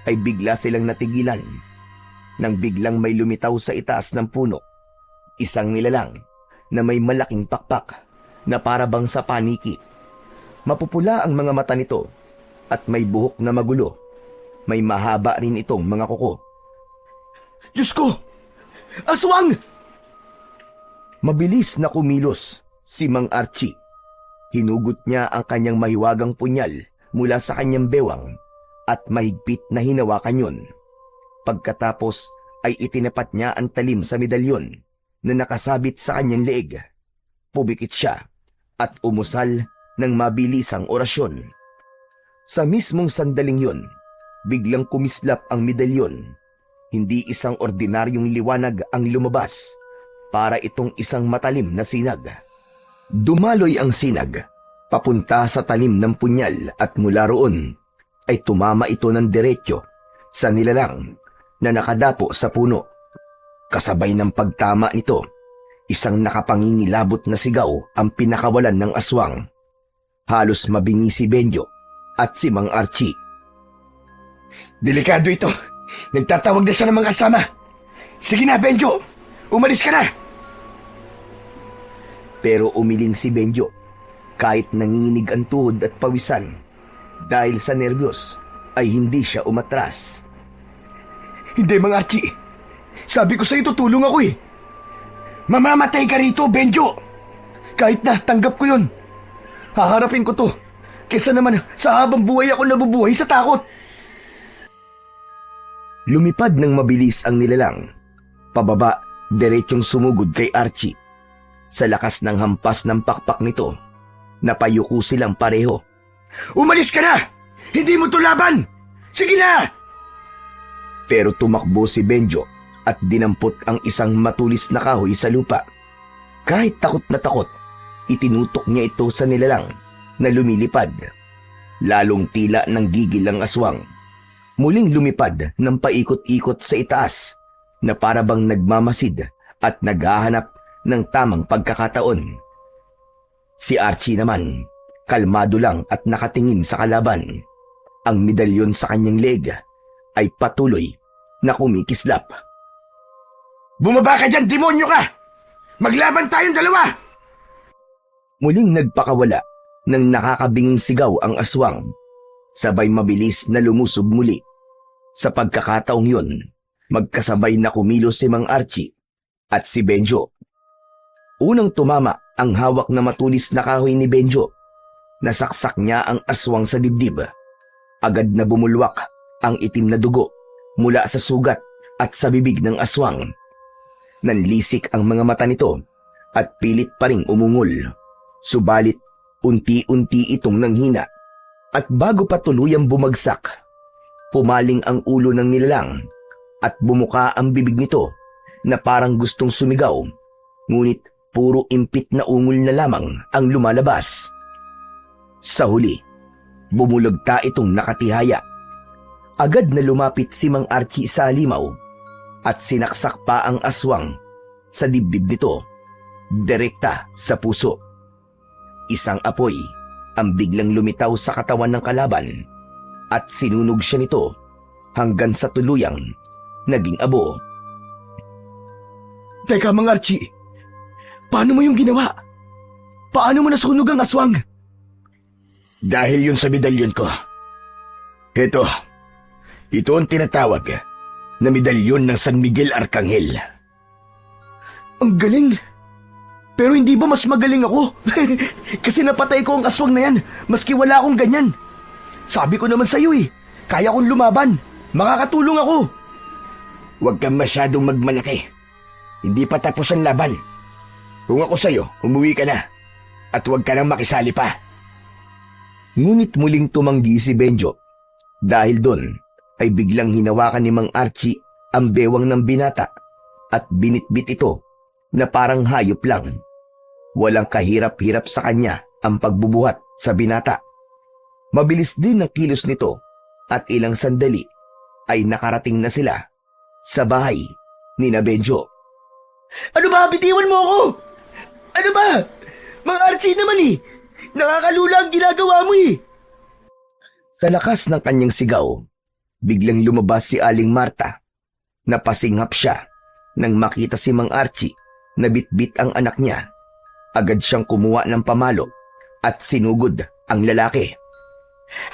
ay bigla silang natigilan. Nang biglang may lumitaw sa itaas ng puno, isang nilalang na may malaking pakpak na para bang sa paniki. Mapupula ang mga mata nito at may buhok na magulo. May mahaba rin itong mga kuko. Diyos ko! Aswang! Mabilis na kumilos si Mang Archie. Hinugot niya ang kanyang mahiwagang punyal mula sa kanyang bewang at mahigpit na hinawakan yun. Pagkatapos ay itinapat niya ang talim sa medalyon na nakasabit sa kanyang leeg. Pumikit siya at umusal ng mabilisang orasyon. Sa mismong sandaling yun, biglang kumislap ang medalyon. Hindi isang ordinaryong liwanag ang lumabas, para itong isang matalim na sinag. Dumaloy ang sinag, papunta sa talim ng punyal at mula roon, ay tumama ito ng diretso sa nilalang na nakadapo sa puno. Kasabay ng pagtama nito, isang nakapangingilabot na sigaw ang pinakawalan ng aswang. Halos mabingi si Benjo at si Mang Archie. Delikado ito. Nagtatawag na siya ng mga kasama. Sige na, Benjo. Umalis ka na. Pero umiling si Benjo kahit nanginginig ang tuhod at pawisan. Dahil sa nervyos ay hindi siya umatras. Hindi, Mang Archie. Sabi ko sa'yo, tutulong ako eh. Mamamatay ka rito, Benjo. Kahit na, tanggap ko yun. Haharapin ko to. Kesa naman sa habang buhay ako nabubuhay sa takot. Lumipad ng mabilis ang nilalang. Pababa, diretsyong sumugod kay Archie. Sa lakas ng hampas ng pakpak nito, napayuko silang pareho. Umalis ka na! Hindi mo to laban! Sige na! Pero tumakbo si Benjo at dinampot ang isang matulis na kahoy sa lupa. Kahit takot na takot, itinutok niya ito sa nilalang na lumilipad. Lalong tila ng gigil ang aswang. Muling lumipad ng paikot-ikot sa itaas na parabang nagmamasid at naghahanap ng tamang pagkakataon. Si Archie naman, kalmado lang at nakatingin sa kalaban. Ang medalyon sa kanyang leg ay patuloy na kumikislap. Bumaba ka dyan, demonyo ka! Maglaban tayong dalawa! Muling nagpakawala ng nakakabinging sigaw ang aswang. Sabay mabilis na lumusob muli. Sa pagkakataong yun, magkasabay na kumilos si Mang Archie at si Benjo. Unang tumama ang hawak na matulis na kahoy ni Benjo. Nasaksak niya ang aswang sa dibdib. Agad na bumulwak ang itim na dugo mula sa sugat at sa bibig ng aswang. Nanlisik ang mga mata nito at pilit pa ring umungol. Subalit, unti-unti itong nanghina. At bago pa tuluyang bumagsak, pumaling ang ulo ng nilalang at bumuka ang bibig nito na parang gustong sumigaw, ngunit puro impit na ungol na lamang ang lumalabas. Sa huli, bumulagta itong nakatihaya. Agad na lumapit si Mang Archie sa halimaw at sinaksak pa ang aswang sa dibdib nito, direkta sa puso. Isang apoy ang biglang lumitaw sa katawan ng kalaban at sinunog siya nito hanggang sa tuluyang naging abo. Teka, Mang Archie. Paano mo yung ginawa? Paano mo nasunog ang aswang? Dahil yun sa medalyon ko. Ito ang tinatawag na medalyon ng San Miguel Arcangel. Ang galing! Pero hindi ba mas magaling ako? Kasi napatay ko ang aswang na yan, maski wala akong ganyan. Sabi ko naman sa'yo eh, kaya kong lumaban. Makakatulong ako. Huwag kang masyadong magmalaki. Hindi pa tapos ang laban. Kung ako sa'yo, umuwi ka na. At huwag ka nang makisali pa. Ngunit muling tumanggi si Benjo. Dahil doon ay biglang hinawakan ni Mang Archie ang bewang ng binata at binitbit ito na parang hayop lang. Walang kahirap-hirap sa kanya ang pagbubuhat sa binata. Mabilis din ang kilos nito at ilang sandali ay nakarating na sila sa bahay ni na Benjo. Ano ba? Bitiwan mo ako! Ano ba? Mang Archie naman eh! Nakakalula ang ginagawa mo eh! Sa lakas ng kanyang sigaw, biglang lumabas si Aling Marta. Napasinghap siya nang makita si Mang Archie na bitbit ang anak niya. Agad siyang kumuha ng pamalo at sinugod ang lalaki.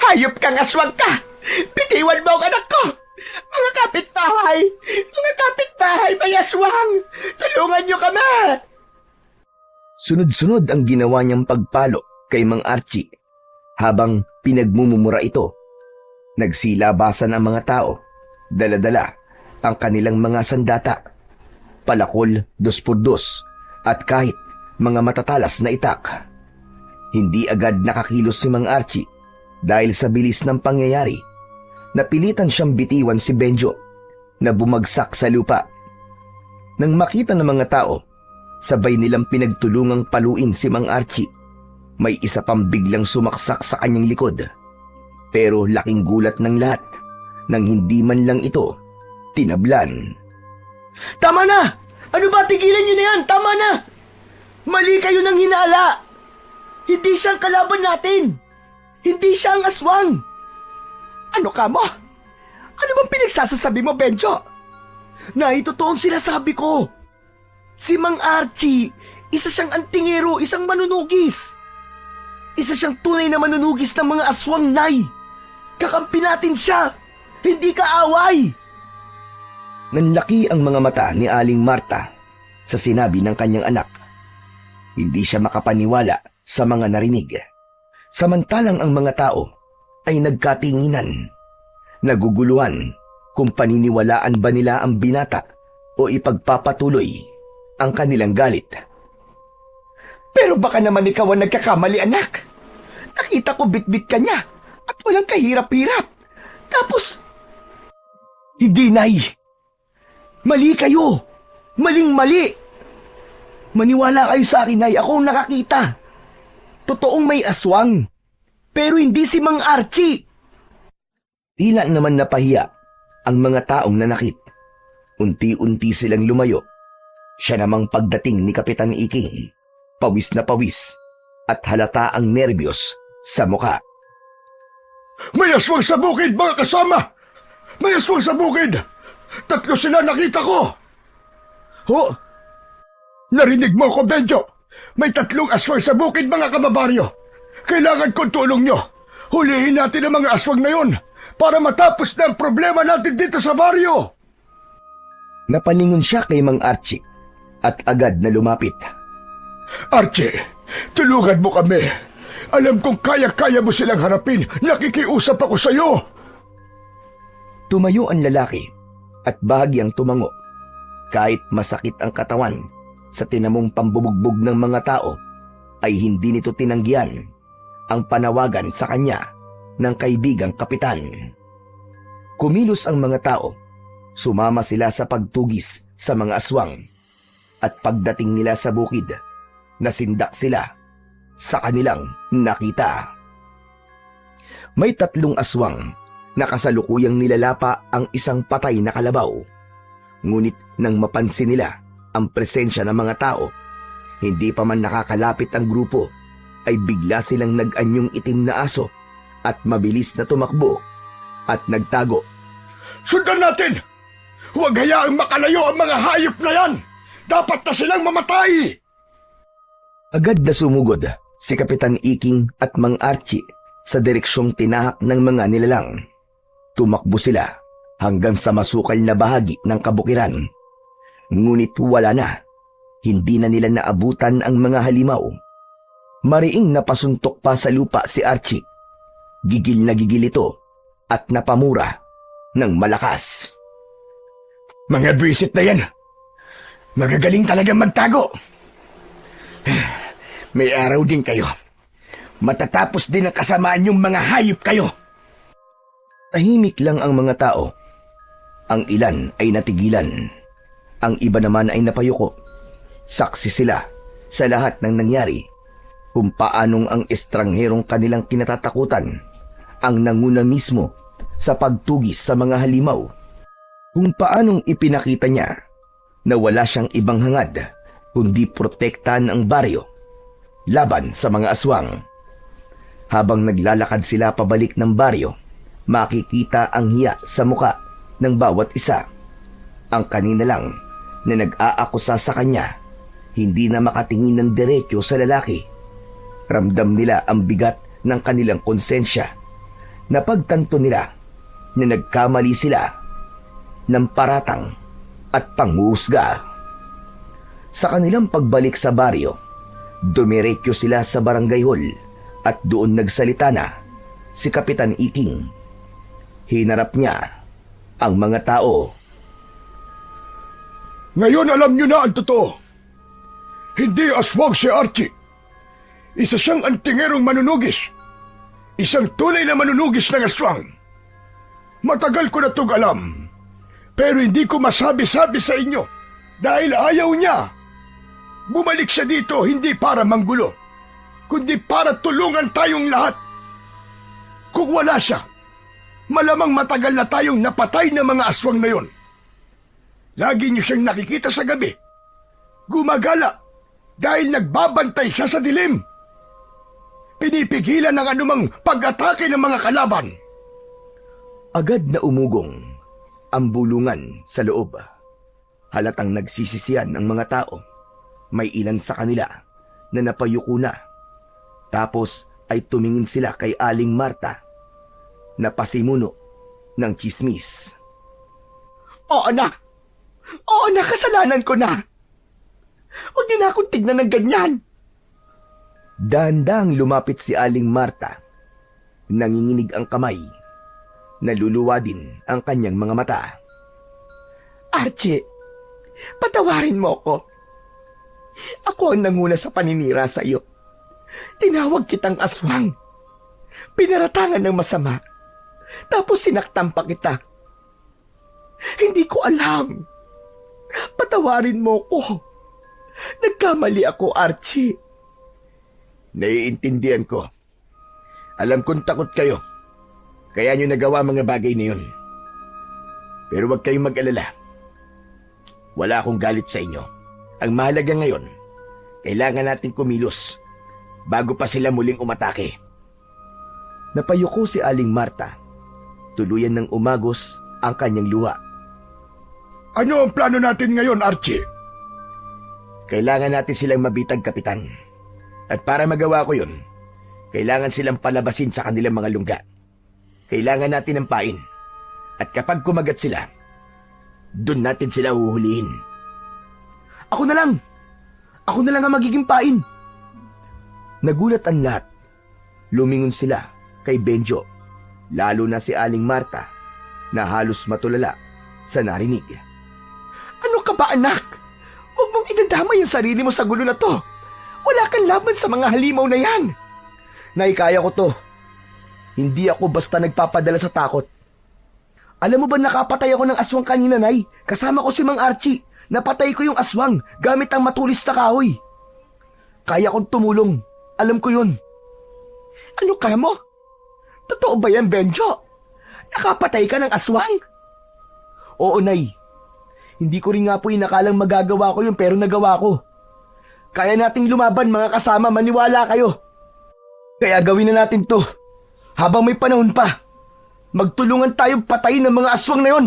Hayop kang aswang ka! Bitiwan mo ang anak ko! Mga kapitbahay! Mga kapitbahay, may aswang! Tulungan niyo kami! Sunod-sunod ang ginawa niyang pagpalo kay Mang Archie habang pinagmumura ito. Nagsilabasan ang mga tao, dala-dala ang kanilang mga sandata, palakol 2x2 at kahit mga matatalas na itak. Hindi agad nakakilos si Mang Archie dahil sa bilis ng pangyayari. Napilitan siyang bitiwan si Benjo na bumagsak sa lupa. Nang makita ng mga tao, sabay nilang pinagtulungang paluin si Mang Archie. May isa pang biglang sumaksak sa kanyang likod. Pero laking gulat ng lahat nang hindi man lang ito tinablan. Tama na! Ano ba? Tigilan niyo na yan! Tama na! Mali kayo ng hinala! Hindi siyang kalaban natin! Hindi siya ang aswang! Ano ka mo? Ano bang pinagsasasabi mo, Benjo? Naitotoong sinasabi ko. Si Mang Archie, isa siyang antingero, isang manunugis. Isa siyang tunay na manunugis ng mga aswang, Nay. Kakampi natin siya, hindi kaaway. Nanlaki ang mga mata ni Aling Marta sa sinabi ng kanyang anak. Hindi siya makapaniwala sa mga narinig. Samantalang ang mga tao ay nagkatinginan, naguguluhan kung paniniwalaan ba nila ang binata o ipagpapatuloy ang kanilang galit. Pero baka naman ikaw ang nagkakamali, anak. Nakita ko bitbit ka niya at walang kahirap-hirap. Tapos, hindi, Nay. Mali kayo. Maling-mali. Maniwala kayo sa akin, Nay. Ako ang nakakita. Totoong may aswang. Pero hindi si Mang Archie. Tila naman napahiya ang mga taong nanakit. Unti-unti silang lumayo. Siya namang pagdating ni Kapitan Iking, pawis na pawis at halata ang nerbiyos sa muka. May aswang sa bukid, mga kasama! May aswang sa bukid! 3 sila nakita ko! Ho? Narinig mo ko, Benjo? May 3 aswang sa bukid, mga kababaryo. Kailangan kong tulong nyo. Hulihin natin ang mga aswang na yun para matapos na ang problema natin dito sa baryo. Napalingon siya kay Mang Archie at agad na lumapit. Archie, tulungan mo kami. Alam kong kaya-kaya mo silang harapin. Nakikiusap ako sa'yo. Tumayo ang lalaki at bahagyang tumango. Kahit masakit ang katawan sa tinamong pambubugbog ng mga tao, ay hindi nito tinanggihan ang panawagan sa kanya ng kaibigang kapitan. Kumilos ang mga tao. Sumama sila sa pagtugis sa mga aswang. At pagdating nila sa bukid, nasindak sila sa kanilang nakita. May 3 aswang na kasalukuyang nilalapa ang isang patay na kalabaw. Ngunit nang mapansin nila ang presensya ng mga tao, hindi pa man nakakalapit ang grupo, ay bigla silang nag-anyong itim na aso at mabilis na tumakbo at nagtago. Sundan natin! Huwag hayaang makalayo ang mga hayop na yan! Dapat na silang mamatay! Agad na sumugod si Kapitan Iking at Mang Archie sa direksyong tinahak ng mga nilalang. Tumakbo sila hanggang sa masukal na bahagi ng kabukiran. Ngunit wala na. Hindi na nila naabutan ang mga halimaw. Mariing napasuntok pa sa lupa si Archie. Gigil na gigil ito at napamura ng malakas. Mga bisit na yan! Magagaling talagang magtago! May araw din kayo. Matatapos din ang kasamaan yung mga hayop kayo. Tahimik lang ang mga tao. Ang ilan ay natigilan. Ang iba naman ay napayuko. Saksi sila sa lahat ng nangyari, kung paanong ang estrangherong kanilang kinatatakutan ang nanguna mismo sa pagtugis sa mga halimaw. Kung paanong ipinakita niya na wala siyang ibang hangad kundi protektahan ang baryo laban sa mga aswang. Habang naglalakad sila pabalik ng baryo, makikita ang hiya sa muka ng bawat isa. Ang kanina lang na nag-aakusa sa kanya, hindi na makatingin ng diretso sa lalaki. Ramdam nila ang bigat ng kanilang konsensya. Napagtanto nila na nagkamali sila ng paratang at panghuhusga. Sa kanilang pagbalik sa baryo, dumiretso sila sa barangay hall at doon nagsalita na si Kapitan Iking. Hinarap niya ang mga tao. Ngayon alam nyo na ang totoo. Hindi aswang si Archie. Isa siyang antingerong manunugis. Isang tunay na manunugis ng aswang. Matagal ko na itong alam. Pero hindi ko masabi-sabi sa inyo dahil ayaw niya. Bumalik siya dito hindi para manggulo, kundi para tulungan tayong lahat. Kung wala siya, malamang matagal na tayong napatay ng mga aswang na yon. Lagi niyo siyang nakikita sa gabi. Gumagala dahil nagbabantay siya sa dilim. Pinipigilan ng anumang pag-atake ng mga kalaban. Agad na umugong ang bulungan sa loob. Halatang nagsisisiyan ang mga tao. May ilan sa kanila na napayuko na. Tapos ay tumingin sila kay Aling Marta na pasimuno ng tsismis. Oo na! Oo na, kasalanan ko na! Huwag niyo na akong tignan ng ganyan! Dahan-dahang lumapit si Aling Marta. Nanginginig ang kamay. Naluluwa din ang kanyang mga mata. Archie, patawarin mo ako. Ako ang nanguna sa paninira sa iyo. Tinawag kitang aswang. Pinaratangan ng masama. Tapos sinaktan pa kita. Hindi ko alam. Patawarin mo ko. Nagkamali ako, Archie. Naiintindihan ko. Alam kong takot kayo. Kaya nyo nagawa mga bagay na yun. Pero huwag kayong mag-alala. Wala akong galit sa inyo. Ang mahalaga ngayon, kailangan natin kumilos bago pa sila muling umatake. Napayuko si Aling Marta. Tuluyan ng umagos ang kanyang luha. Ano ang plano natin ngayon, Archie? Kailangan natin silang mabitag, Kapitan. At para magawa ko yun, kailangan silang palabasin sa kanilang mga lungga. Kailangan natin ng pain. At kapag kumagat sila, dun natin sila huhulihin. Ako na lang! Ako na lang ang magiging pain! Nagulat ang lahat. Lumingon sila kay Benjo, lalo na si Aling Marta, na halos matulala sa narinig. Ano ka ba, anak? Huwag mong idadamay ang sarili mo sa gulo na to. Wala kang laban sa mga halimaw na yan. Nay, kaya ko to. Hindi ako basta nagpapadala sa takot. Alam mo ba nakapatay ako ng aswang kanina, Nay? Kasama ko si Mang Archie. Napatay ko yung aswang gamit ang matulis na kahoy. Kaya kong tumulong. Alam ko yun. Ano ka mo? Totoo ba yan, Benjo? Nakapatay ka ng aswang? Oo, Nay. Hindi ko rin nga po inakalang magagawa ko yun pero nagawa ko. Kaya nating lumaban, mga kasama, maniwala kayo. Kaya gawin na natin to. Habang may panahon pa, magtulungan tayong patayin ng mga aswang na yon.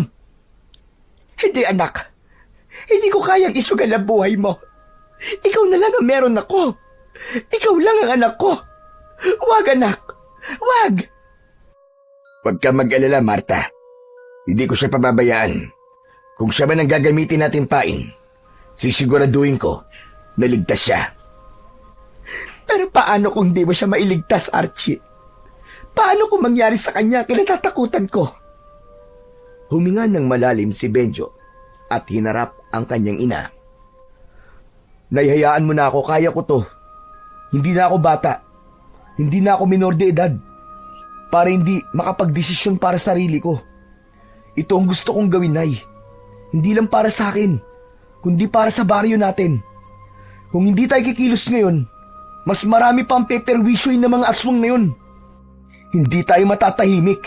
Hindi, anak. Hindi ko kayang isugal ang buhay mo. Ikaw na lang ang meron ako. Ikaw lang ang anak ko. Wag, anak. Wag. Huwag ka mag-alala, Marta. Hindi ko siya pababayaan. Kung siya man ang gagamitin natin pain, sisiguraduhin ko na ligtas siya. Pero paano kung di mo siya mailigtas, Archie? Paano kung mangyari sa kanya kinatatakutan ko? Huminga ng malalim si Benjo at hinarap ang kanyang ina. Naihayaan mo na ako, kaya ko to. Hindi na ako bata. Hindi na ako minor de edad. Para hindi makapagdesisyon para sa sarili ko. Ito ang gusto kong gawin, Nay. Hindi lang para sa akin, kundi para sa baryo natin. Kung hindi tayo kikilos ngayon, mas marami pa ang peperwisyoin ng mga aswang na yun. Hindi tayo matatahimik.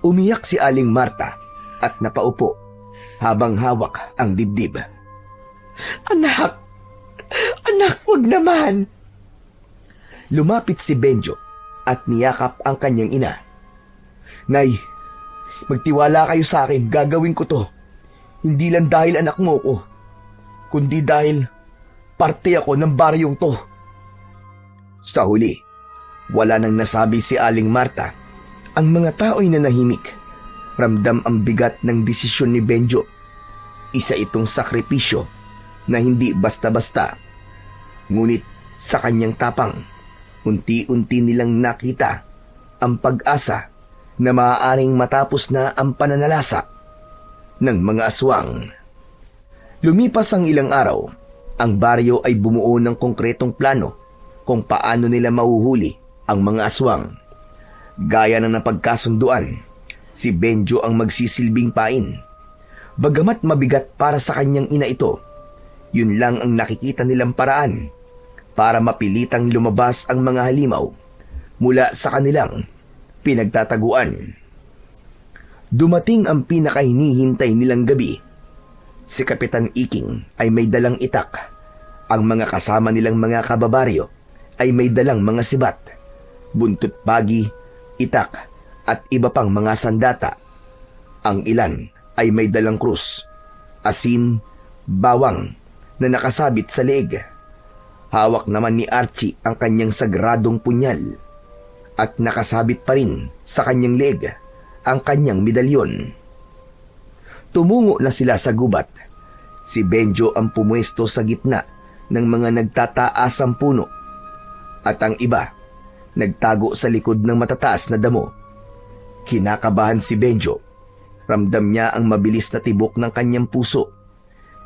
Umiyak si Aling Marta at napaupo habang hawak ang dibdib. Anak! Anak, wag naman! Lumapit si Benjo at niyakap ang kanyang ina. Nay, magtiwala kayo sa akin, gagawin ko to. Hindi lang dahil anak mo ko, kundi dahil parte ako ng baryong to. Sa huli, wala nang nasabi si Aling Marta. Ang mga tao'y nanahimik. Ramdam ang bigat ng desisyon ni Benjo. Isa itong sakripisyo na hindi basta-basta. Ngunit sa kanyang tapang, unti-unti nilang nakita ang pag-asa na maaaring matapos na ang pananalasa ng mga aswang. Lumipas ang ilang araw, ang baryo ay bumuo ng konkretong plano kung paano nila mahuhuli ang mga aswang. Gaya na napagkasunduan, si Benjo ang magsisilbing pain. Bagamat mabigat para sa kanyang ina ito, yun lang ang nakikita nilang paraan para mapilitang lumabas ang mga halimaw mula sa kanilang pinagtataguan. Dumating ang pinakahinihintay nilang gabi. Si Kapitan Iking ay may dalang itak. Ang mga kasama nilang mga kababaryo ay may dalang mga sibat, buntot bagi, itak at iba pang mga sandata. Ang ilan ay may dalang krus, asin, bawang na nakasabit sa leeg. Hawak naman ni Archie ang kanyang sagradong punyal at nakasabit pa rin sa kanyang leeg ang kanyang medalyon. Tumungo na sila sa gubat. Si Benjo ang pumuesto sa gitna ng mga nagtataasang puno at ang iba nagtago sa likod ng matataas na damo. Kinakabahan si Benjo. Ramdam niya ang mabilis na tibok ng kanyang puso,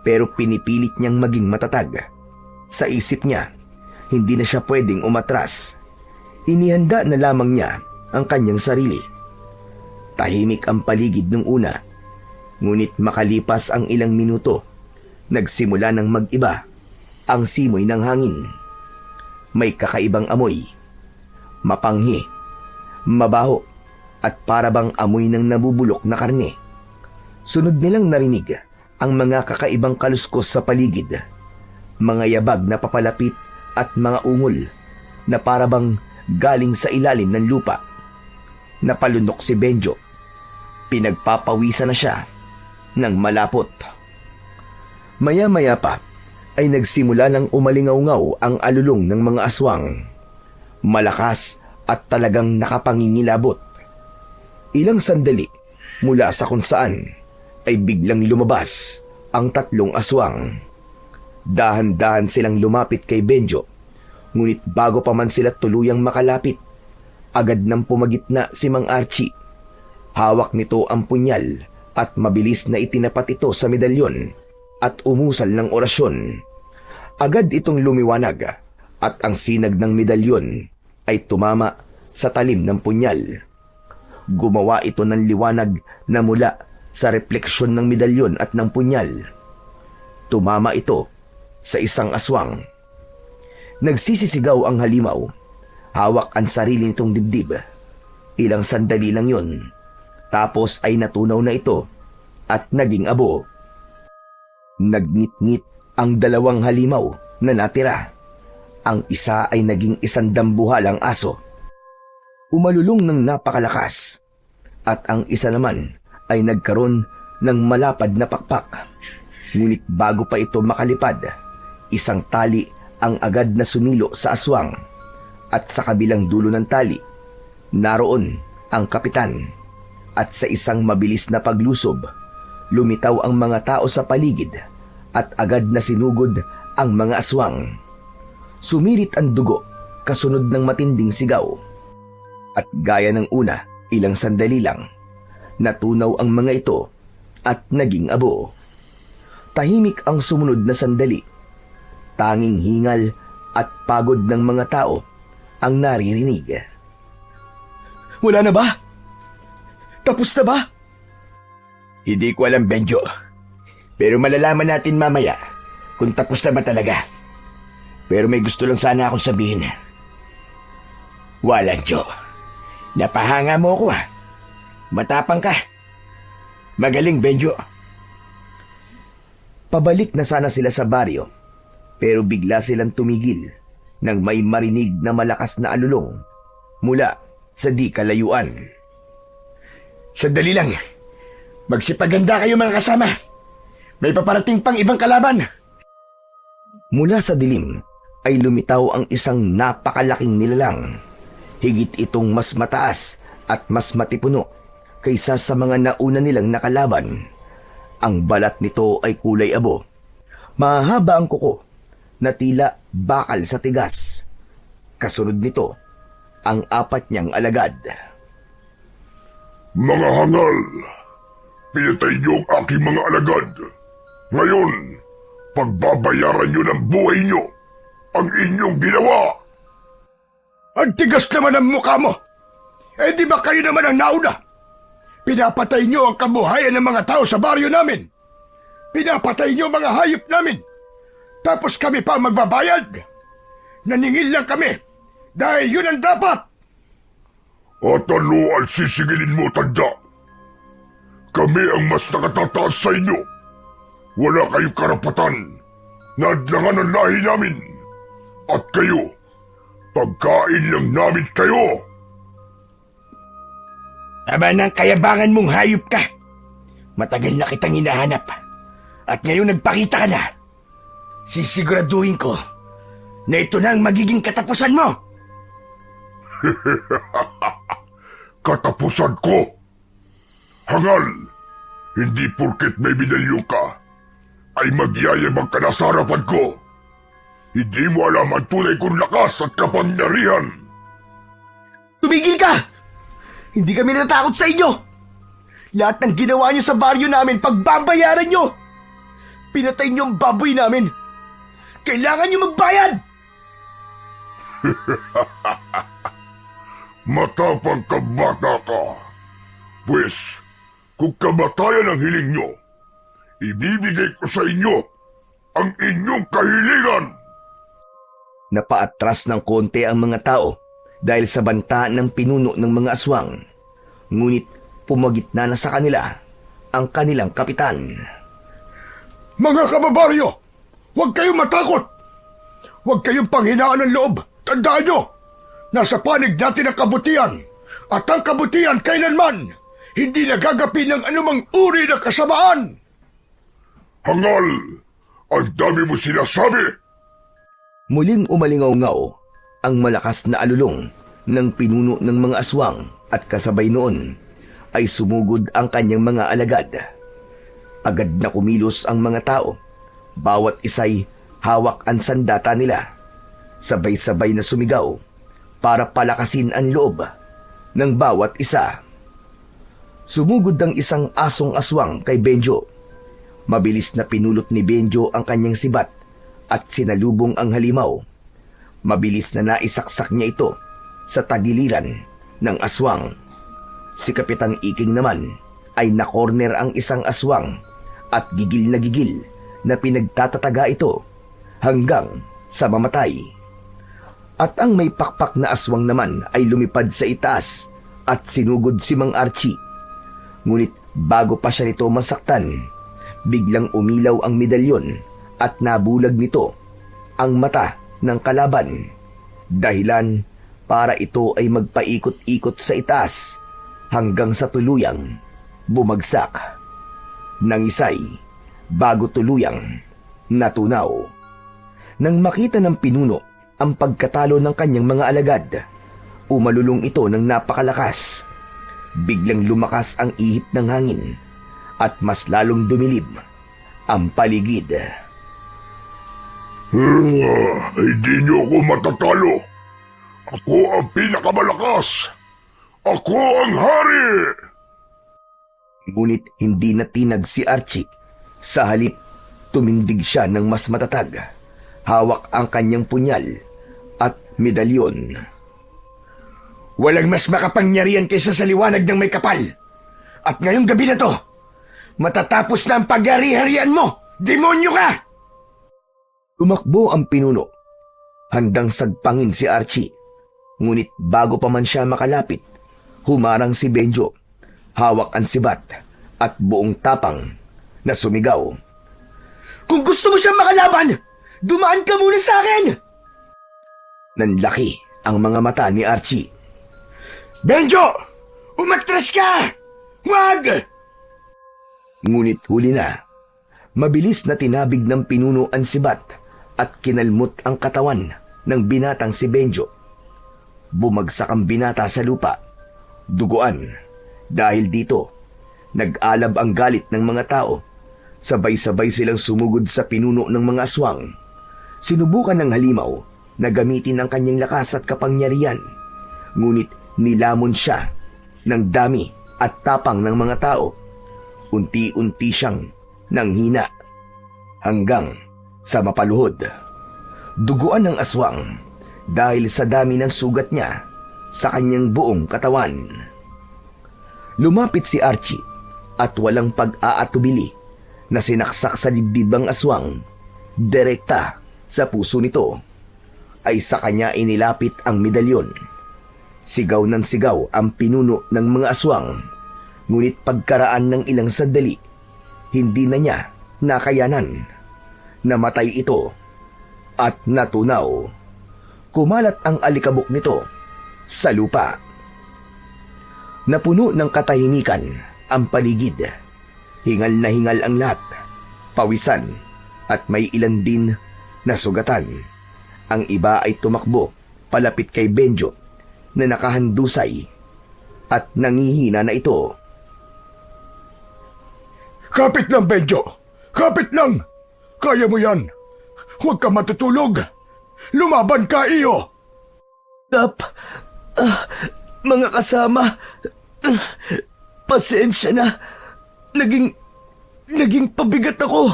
pero pinipilit niyang maging matatag. Sa isip niya, hindi na siya pwedeng umatras. Inihanda na lamang niya ang kanyang sarili. Tahimik ang paligid nung una, ngunit makalipas ang ilang minuto, nagsimula ng mag-iba ang simoy ng hangin. May kakaibang amoy, mapanghi, mabaho, at parabang amoy ng nabubulok na karne. Sunod nilang narinig ang mga kakaibang kaluskos sa paligid, mga yabag na papalapit at mga ungol na parabang galing sa ilalim ng lupa. Napalunok si Benjo. Pinagpapawisan na siya ng malapot. Maya-maya pa ay nagsimula ng umalingaw-ngaw ang alulong ng mga aswang. Malakas at talagang nakapangingilabot. Ilang sandali mula sa kung saan ay biglang lumabas ang tatlong aswang. Dahan-dahan silang lumapit kay Benjo, ngunit bago pa man sila tuluyang makalapit, agad nang pumagitna si Mang Archie. Hawak nito ang punyal at mabilis na itinapat ito sa medalyon at umusal ng orasyon. Agad itong lumiwanag at ang sinag ng medalyon ay tumama sa talim ng punyal. Gumawa ito ng liwanag na mula sa refleksyon ng medalyon at ng punyal. Tumama ito sa isang aswang. Nagsisisigaw ang halimaw. Hawak ang sarili nitong dibdib. Ilang sandali lang yun. Tapos ay natunaw na ito at naging abo. Nagnit-ngit ang dalawang halimaw na natira. Ang isa ay naging isang dambuhalang aso. Umalulong ng napakalakas at ang isa naman ay nagkaroon ng malapad na pakpak. Ngunit bago pa ito makalipad, isang tali ang agad na sumilo sa aswang at sa kabilang dulo ng tali, naroon ang kapitan. At sa isang mabilis na paglusob, lumitaw ang mga tao sa paligid at agad na sinugod ang mga aswang. Sumirit ang dugo kasunod ng matinding sigaw. At gaya ng una, ilang sandali lang, natunaw ang mga ito at naging abo. Tahimik ang sumunod na sandali. Tanging hingal at pagod ng mga tao ang naririnig. Wala na ba? Tapos na ba? Hindi ko alam, Benjo. Pero malalaman natin mamaya kung tapos na ba talaga. Pero may gusto lang sana akong sabihin. Walang Jo. Napahanga mo ako Matapang ka. Magaling, Benjo. Pabalik na sana sila sa baryo, pero bigla silang tumigil nang may marinig na malakas na alulong mula sa di kalayuan. Sandali lang. Magsipaganda kayo mga kasama. May paparating pang ibang kalaban. Mula sa dilim ay lumitaw ang isang napakalaking nilalang. Higit itong mas mataas at mas matipuno kaysa sa mga nauna nilang nakalaban. Ang balat nito ay kulay abo. Mahaba ang kuko na tila bakal sa tigas. Kasunod nito, ang apat niyang alagad. Mga hangal, pinatay niyo ang aking mga alagad. Ngayon, pagbabayaran niyo ng buhay niyo ang inyong ginawa. Ang tigas naman ang mukha mo. Eh di ba kayo naman ang nauna? Pinapatay niyo ang kabuhayan ng mga tao sa baryo namin. Pinapatay niyo mga hayop namin. Tapos kami pa magbabayad. Naningil lang kami dahil yun ang dapat. At ano ang sisigilin mo, tanda? Kami ang mas nakatataas sa inyo. Wala kayong karapatan na adlangan ang lahi namin. At kayo, pagkain lang namin kayo. Aba ng kayabangan mong hayop ka. Matagal na kitang hinahanap. At ngayon nagpakita ka na. Sisiguraduhin ko na ito na ang magiging katapusan mo. Katapusan ko. Hangal, hindi porket may medalyon ka, ay magyayabang ka na sa harapan ko. Hindi mo alam ang tunay kong lakas at kapangyarihan. Tumigil ka! Hindi kami natakot sa inyo! Lahat ng ginawa niyo sa baryo namin, pagbabayaran niyo! Pinatay niyo ang baboy namin! Kailangan niyo magbayad! Matapang ka bata ka. Pues, kung kamatayan ang hiling nyo, ibibigay ko sa inyo ang inyong kahilingan. Napaatras ng konti ang mga tao dahil sa banta ng pinuno ng mga aswang. Ngunit pumagitna na sa kanila ang kanilang kapitan. Mga kababaryo, huwag kayong matakot. Huwag kayong panghinaan ng loob. Tandaan nyo, nasa panig natin ang kabutihan. At ang kabutihan kailanman hindi nagagapi ng anumang uri na kasamaan. Hangal, ang dami mo sinasabi. Muling umalingaw-ngaw ang malakas na alulong ng pinuno ng mga aswang at kasabay noon ay sumugod ang kanyang mga alagad. Agad na kumilos ang mga tao. Bawat isa'y hawak ang sandata nila. Sabay-sabay na sumigaw para palakasin ang loob ng bawat isa. Sumugod ang isang asong aswang kay Benjo. Mabilis na pinulot ni Benjo ang kanyang sibat at sinalubong ang halimaw. Mabilis na naisaksak niya ito sa tagiliran ng aswang. Si Kapitan Iking naman ay nakorner ang isang aswang at gigil na pinagtatataga ito hanggang sa mamatay. At ang may pakpak na aswang naman ay lumipad sa itaas at sinugod si Mang Archie. Ngunit bago pa siya nito masaktan, biglang umilaw ang medalyon at nabulag nito ang mata ng kalaban. Dahilan para ito ay magpaikot-ikot sa itaas hanggang sa tuluyang bumagsak. Nangisay bago tuluyang natunaw. Nang makita ng pinuno ang pagkatalo ng kanyang mga alagad, umalulong ito ng napakalakas. Biglang lumakas ang ihip ng hangin at mas lalong dumilib ang paligid. Hindi niyo ako matatalo. Ako ang pinakamalakas. Ako ang hari. Ngunit hindi natinag si Archie. Sa halip, tumindig siya ng mas matatag. Hawak ang kanyang punyal at medalyon. Walang mas makapangyarihan kaysa sa liwanag ng may kapal. At ngayong gabi na to, matatapos na ang pag-ari-harian mo! Demonyo ka! Tumakbo ang pinuno. Handang sagpangin si Archie. Ngunit bago pa man siya makalapit, humarang si Benjo. Hawak ang sibat at buong tapang na sumigaw. Kung gusto mo siyang makalaban, dumaan ka muna sa akin! Nanlaki ang mga mata ni Archie. Benjo! Umatras ka! Huwag! Ngunit huli na. Mabilis na tinabig ng pinuno ang sibat at kinalmot ang katawan ng binatang si Benjo. Bumagsak ang binata sa lupa. Duguan. Dahil dito, nag-alab ang galit ng mga tao. Sabay-sabay silang sumugod sa pinuno ng mga aswang. Sinubukan ng halimaw na gamitin ang kanyang lakas at kapangyarihan. Ngunit nilamon siya ng dami at tapang ng mga tao. Unti-unti siyang nanghina hanggang sa mapaluhod. Duguan ng aswang dahil sa dami ng sugat niya sa kanyang buong katawan. Lumapit si Archie at walang pag-aatubili na sinaksak sa dibdib ang aswang. Direkta sa puso nito ay sa kanya inilapit ang medalyon. Sigaw ng sigaw ang pinuno ng mga aswang, ngunit pagkaraan ng ilang sandali, hindi na niya nakayanan. Namatay ito at natunaw. Kumalat ang alikabok nito sa lupa. Napuno ng katahimikan ang paligid. Hingal na hingal ang lahat, pawisan at may ilan din na sugatan. Ang iba ay tumakbo palapit kay Benjo na nakahandusay at nangihina na ito. Kapit lang, Benjo! Kapit lang! Kaya mo yan! Huwag ka matutulog! Lumaban ka, iyo! Mga kasama, pasensya na. Naging pabigat ako.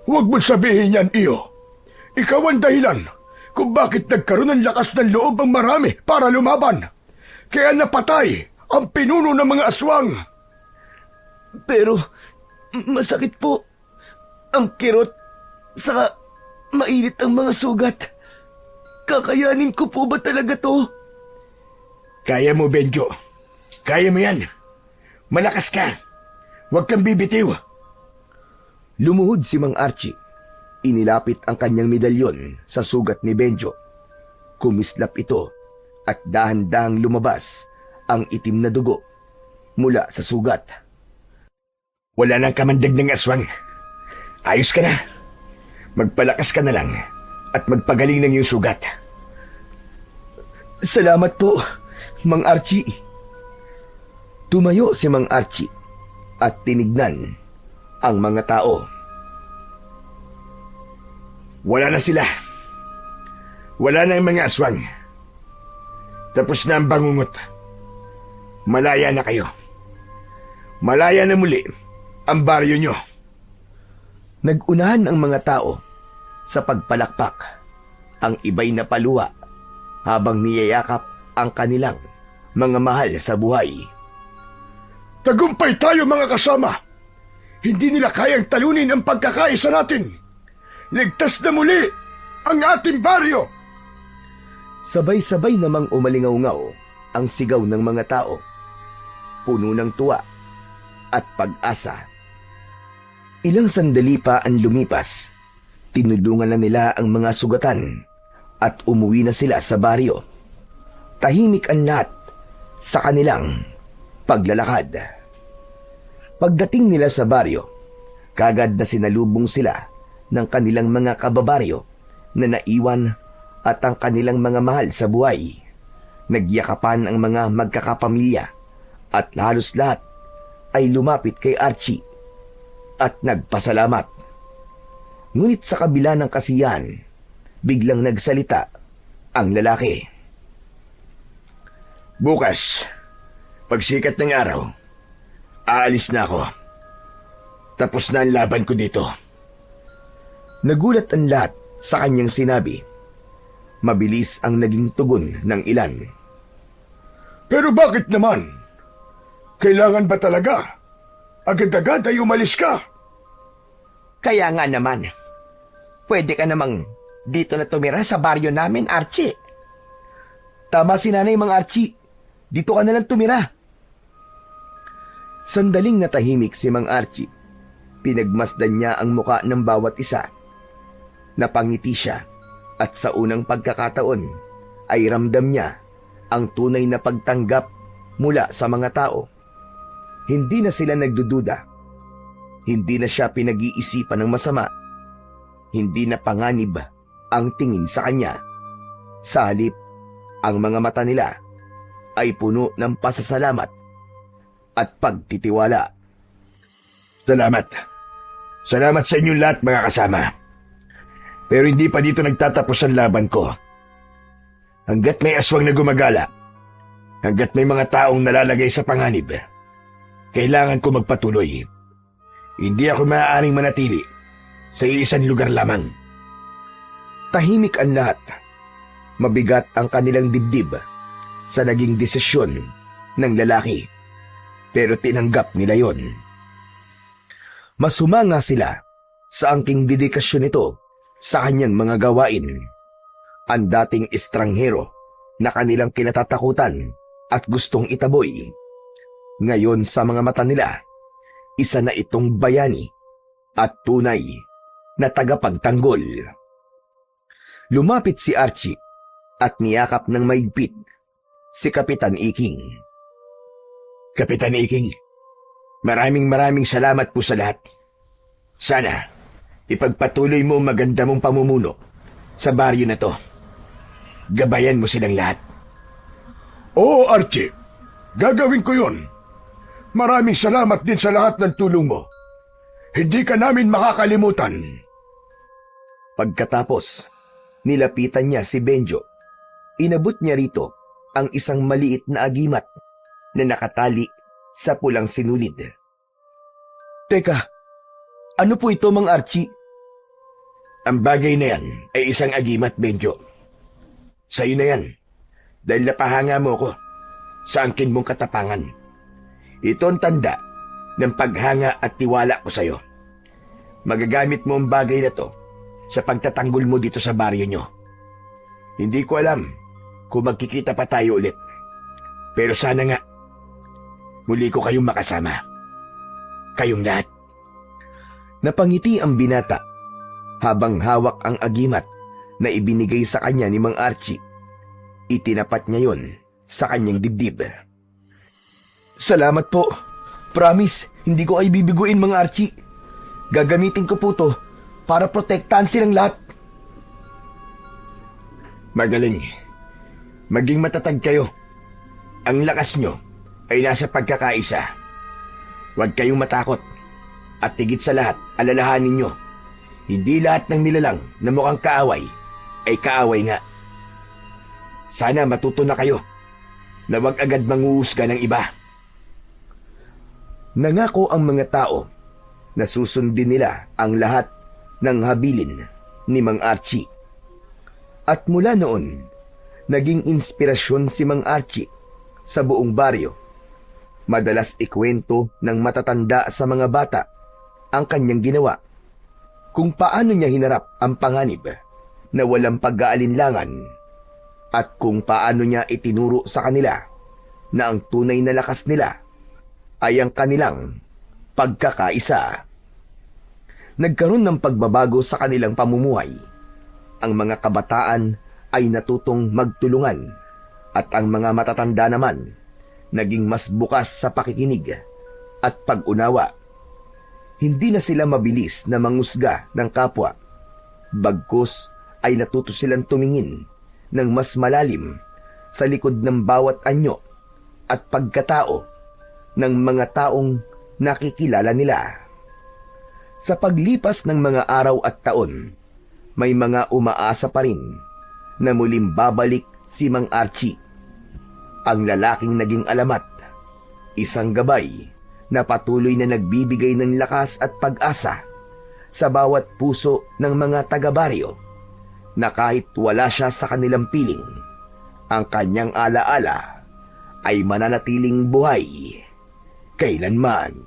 Huwag mo sabihin yan, iyo. Ikaw ang dahilan kung bakit nagkaroon ng lakas ng loob ang marami para lumaban. Kaya napatay ang pinuno ng mga aswang. Pero masakit po ang kirot, saka mainit ang mga sugat. Kakayanin ko po ba talaga to? Kaya mo, Benjo. Kaya mo yan. Malakas ka. Huwag kang bibitiw. Lumuhod si Mang Archie. Inilapit ang kanyang medalyon sa sugat ni Benjo. Kumislap ito at dahan-dahang lumabas ang itim na dugo mula sa sugat. Wala nang kamandag ng aswang. Ayos ka na. Magpalakas ka na lang at magpagaling ng iyong sugat. Salamat po, Mang Archie. Tumayo si Mang Archie at tinignan ang mga tao. Wala na sila. Wala na ang mga aswang. Tapos na ang bangungot. Malaya na kayo. Malaya na muli ang baryo nyo. Nagunahan ang mga tao sa pagpalakpak. Ang iba'y napaluwa habang niyayakap ang kanilang mga mahal sa buhay. Tagumpay tayo, mga kasama. Hindi nila kayang talunin ang pagkakaisa natin. Ligtas na muli ang ating baryo. Sabay-sabay namang umalingaw-ngaw ang sigaw ng mga tao. Puno ng tuwa at pag-asa. Ilang sandali pa ang lumipas. Tinulungan na nila ang mga sugatan at umuwi na sila sa baryo. Tahimik ang lahat sa kanilang paglalakad. Pagdating nila sa baryo, kagad na sinalubong sila ng kanilang mga kababaryo na naiwan at ang kanilang mga mahal sa buhay. Nagyakapan ang mga magkakapamilya at halos lahat ay lumapit kay Archie at nagpasalamat. Ngunit sa kabila ng kasiyahan, biglang nagsalita ang lalaki. Bukas, pagsikat ng araw, aalis na ako. Tapos na ang laban ko dito. Nagulat ang lahat sa kanyang sinabi. Mabilis ang naging tugon ng ilan. Pero bakit naman? Kailangan ba talaga? Agad-agad ay umalis ka. Kaya nga naman, pwede ka namang dito na tumira sa baryo namin, Archie. Tama si Nanay, Mang Archie. Dito ka na lang tumira. Sandaling natahimik si Mang Archie. Pinagmasdan niya ang muka ng bawat isa. Napangiti siya at sa unang pagkakataon ay ramdam niya ang tunay na pagtanggap mula sa mga tao. Hindi na sila nagdududa. Hindi na siya pinag-iisipan ng masama. Hindi na panganib ang tingin sa kanya. Sa halip, ang mga mata nila ay puno ng pasasalamat at pagtitiwala. Salamat. Salamat sa inyong lahat, mga kasama. Pero hindi pa dito nagtatapos ang laban ko. Hanggat may aswang na gumagala, hanggat may mga taong nalalagay sa panganib, kailangan ko magpatuloy. Hindi ako maaaring manatili sa isang lugar lamang. Tahimik ang lahat. Mabigat ang kanilang dibdib sa naging desisyon ng lalaki. Pero tinanggap nila yon. Masumanga sila sa angking dedikasyon nito sa kanyang mga gawain. Ang dating estranghero na kanilang kinatatakutan at gustong itaboy. Ngayon sa mga mata nila, isa na itong bayani at tunay na tagapagtanggol. Lumapit si Archie at niyakap ng maigpit si Kapitan Iking. Kapitan Iking, maraming salamat po sa lahat. Sana, ipagpatuloy mo ang maganda mong pamumuno sa baryo na to. Gabayan mo silang lahat. Oo, Archie. Gagawin ko yun. Maraming salamat din sa lahat ng tulong mo. Hindi ka namin makakalimutan. Pagkatapos, nilapitan niya si Benjo. Inabot niya rito ang isang maliit na agimat na nakatali sa pulang sinulid. Teka, ano po ito, Mang Archie? Ang bagay na yan ay isang agimat, Benjo. Sa'yo na yan, dahil napahanga mo ko sa angkin mong katapangan. Ito ang tanda ng paghanga at tiwala ko sa'yo. Magagamit mo ang bagay na to sa pagtatanggol mo dito sa baryo nyo. Hindi ko alam kung magkikita pa tayo ulit. Pero sana nga, muli ko kayong makasama. Kayong lahat. Napangiti ang binata habang hawak ang agimat na ibinigay sa kanya ni Mang Archie. Itinapat niya yon sa kanyang dibdib. Salamat po. Promise, hindi ko ay bibiguin, Mang Archie. Gagamitin ko po to para protektahan silang lahat. Magaling. Maging matatag kayo. Ang lakas nyo ay nasa pagkakaisa. Huwag kayong matakot. At higit sa lahat, alalahanin nyo. Hindi lahat ng nilalang na mukhang kaaway ay kaaway nga. Sana matuto na kayo na huwag agad manguhusga ng iba. Nangako ang mga tao na susundin nila ang lahat ng habilin ni Mang Archie. At mula noon, naging inspirasyon si Mang Archie sa buong baryo. Madalas ikwento ng matatanda sa mga bata ang kanyang ginawa, kung paano niya hinarap ang panganib na walang pag-aalinlangan at kung paano niya itinuro sa kanila na ang tunay na lakas nila ay ang kanilang pagkakaisa. Nagkaroon ng pagbabago sa kanilang pamumuhay. Ang mga kabataan ay natutong magtulungan at ang mga matatanda naman naging mas bukas sa pakikinig at pag-unawa. Hindi na sila mabilis na mangusga ng kapwa. Bagkus ay natuto silang tumingin ng mas malalim sa likod ng bawat anyo at pagkatao ng mga taong nakikilala nila. Sa paglipas ng mga araw at taon, may mga umaasa pa rin na muling babalik si Mang Archie. Ang lalaking naging alamat, isang gabay na patuloy na nagbibigay ng lakas at pag-asa sa bawat puso ng mga taga-baryo na kahit wala siya sa kanilang piling, ang kanyang alaala ay mananatiling buhay kailanman.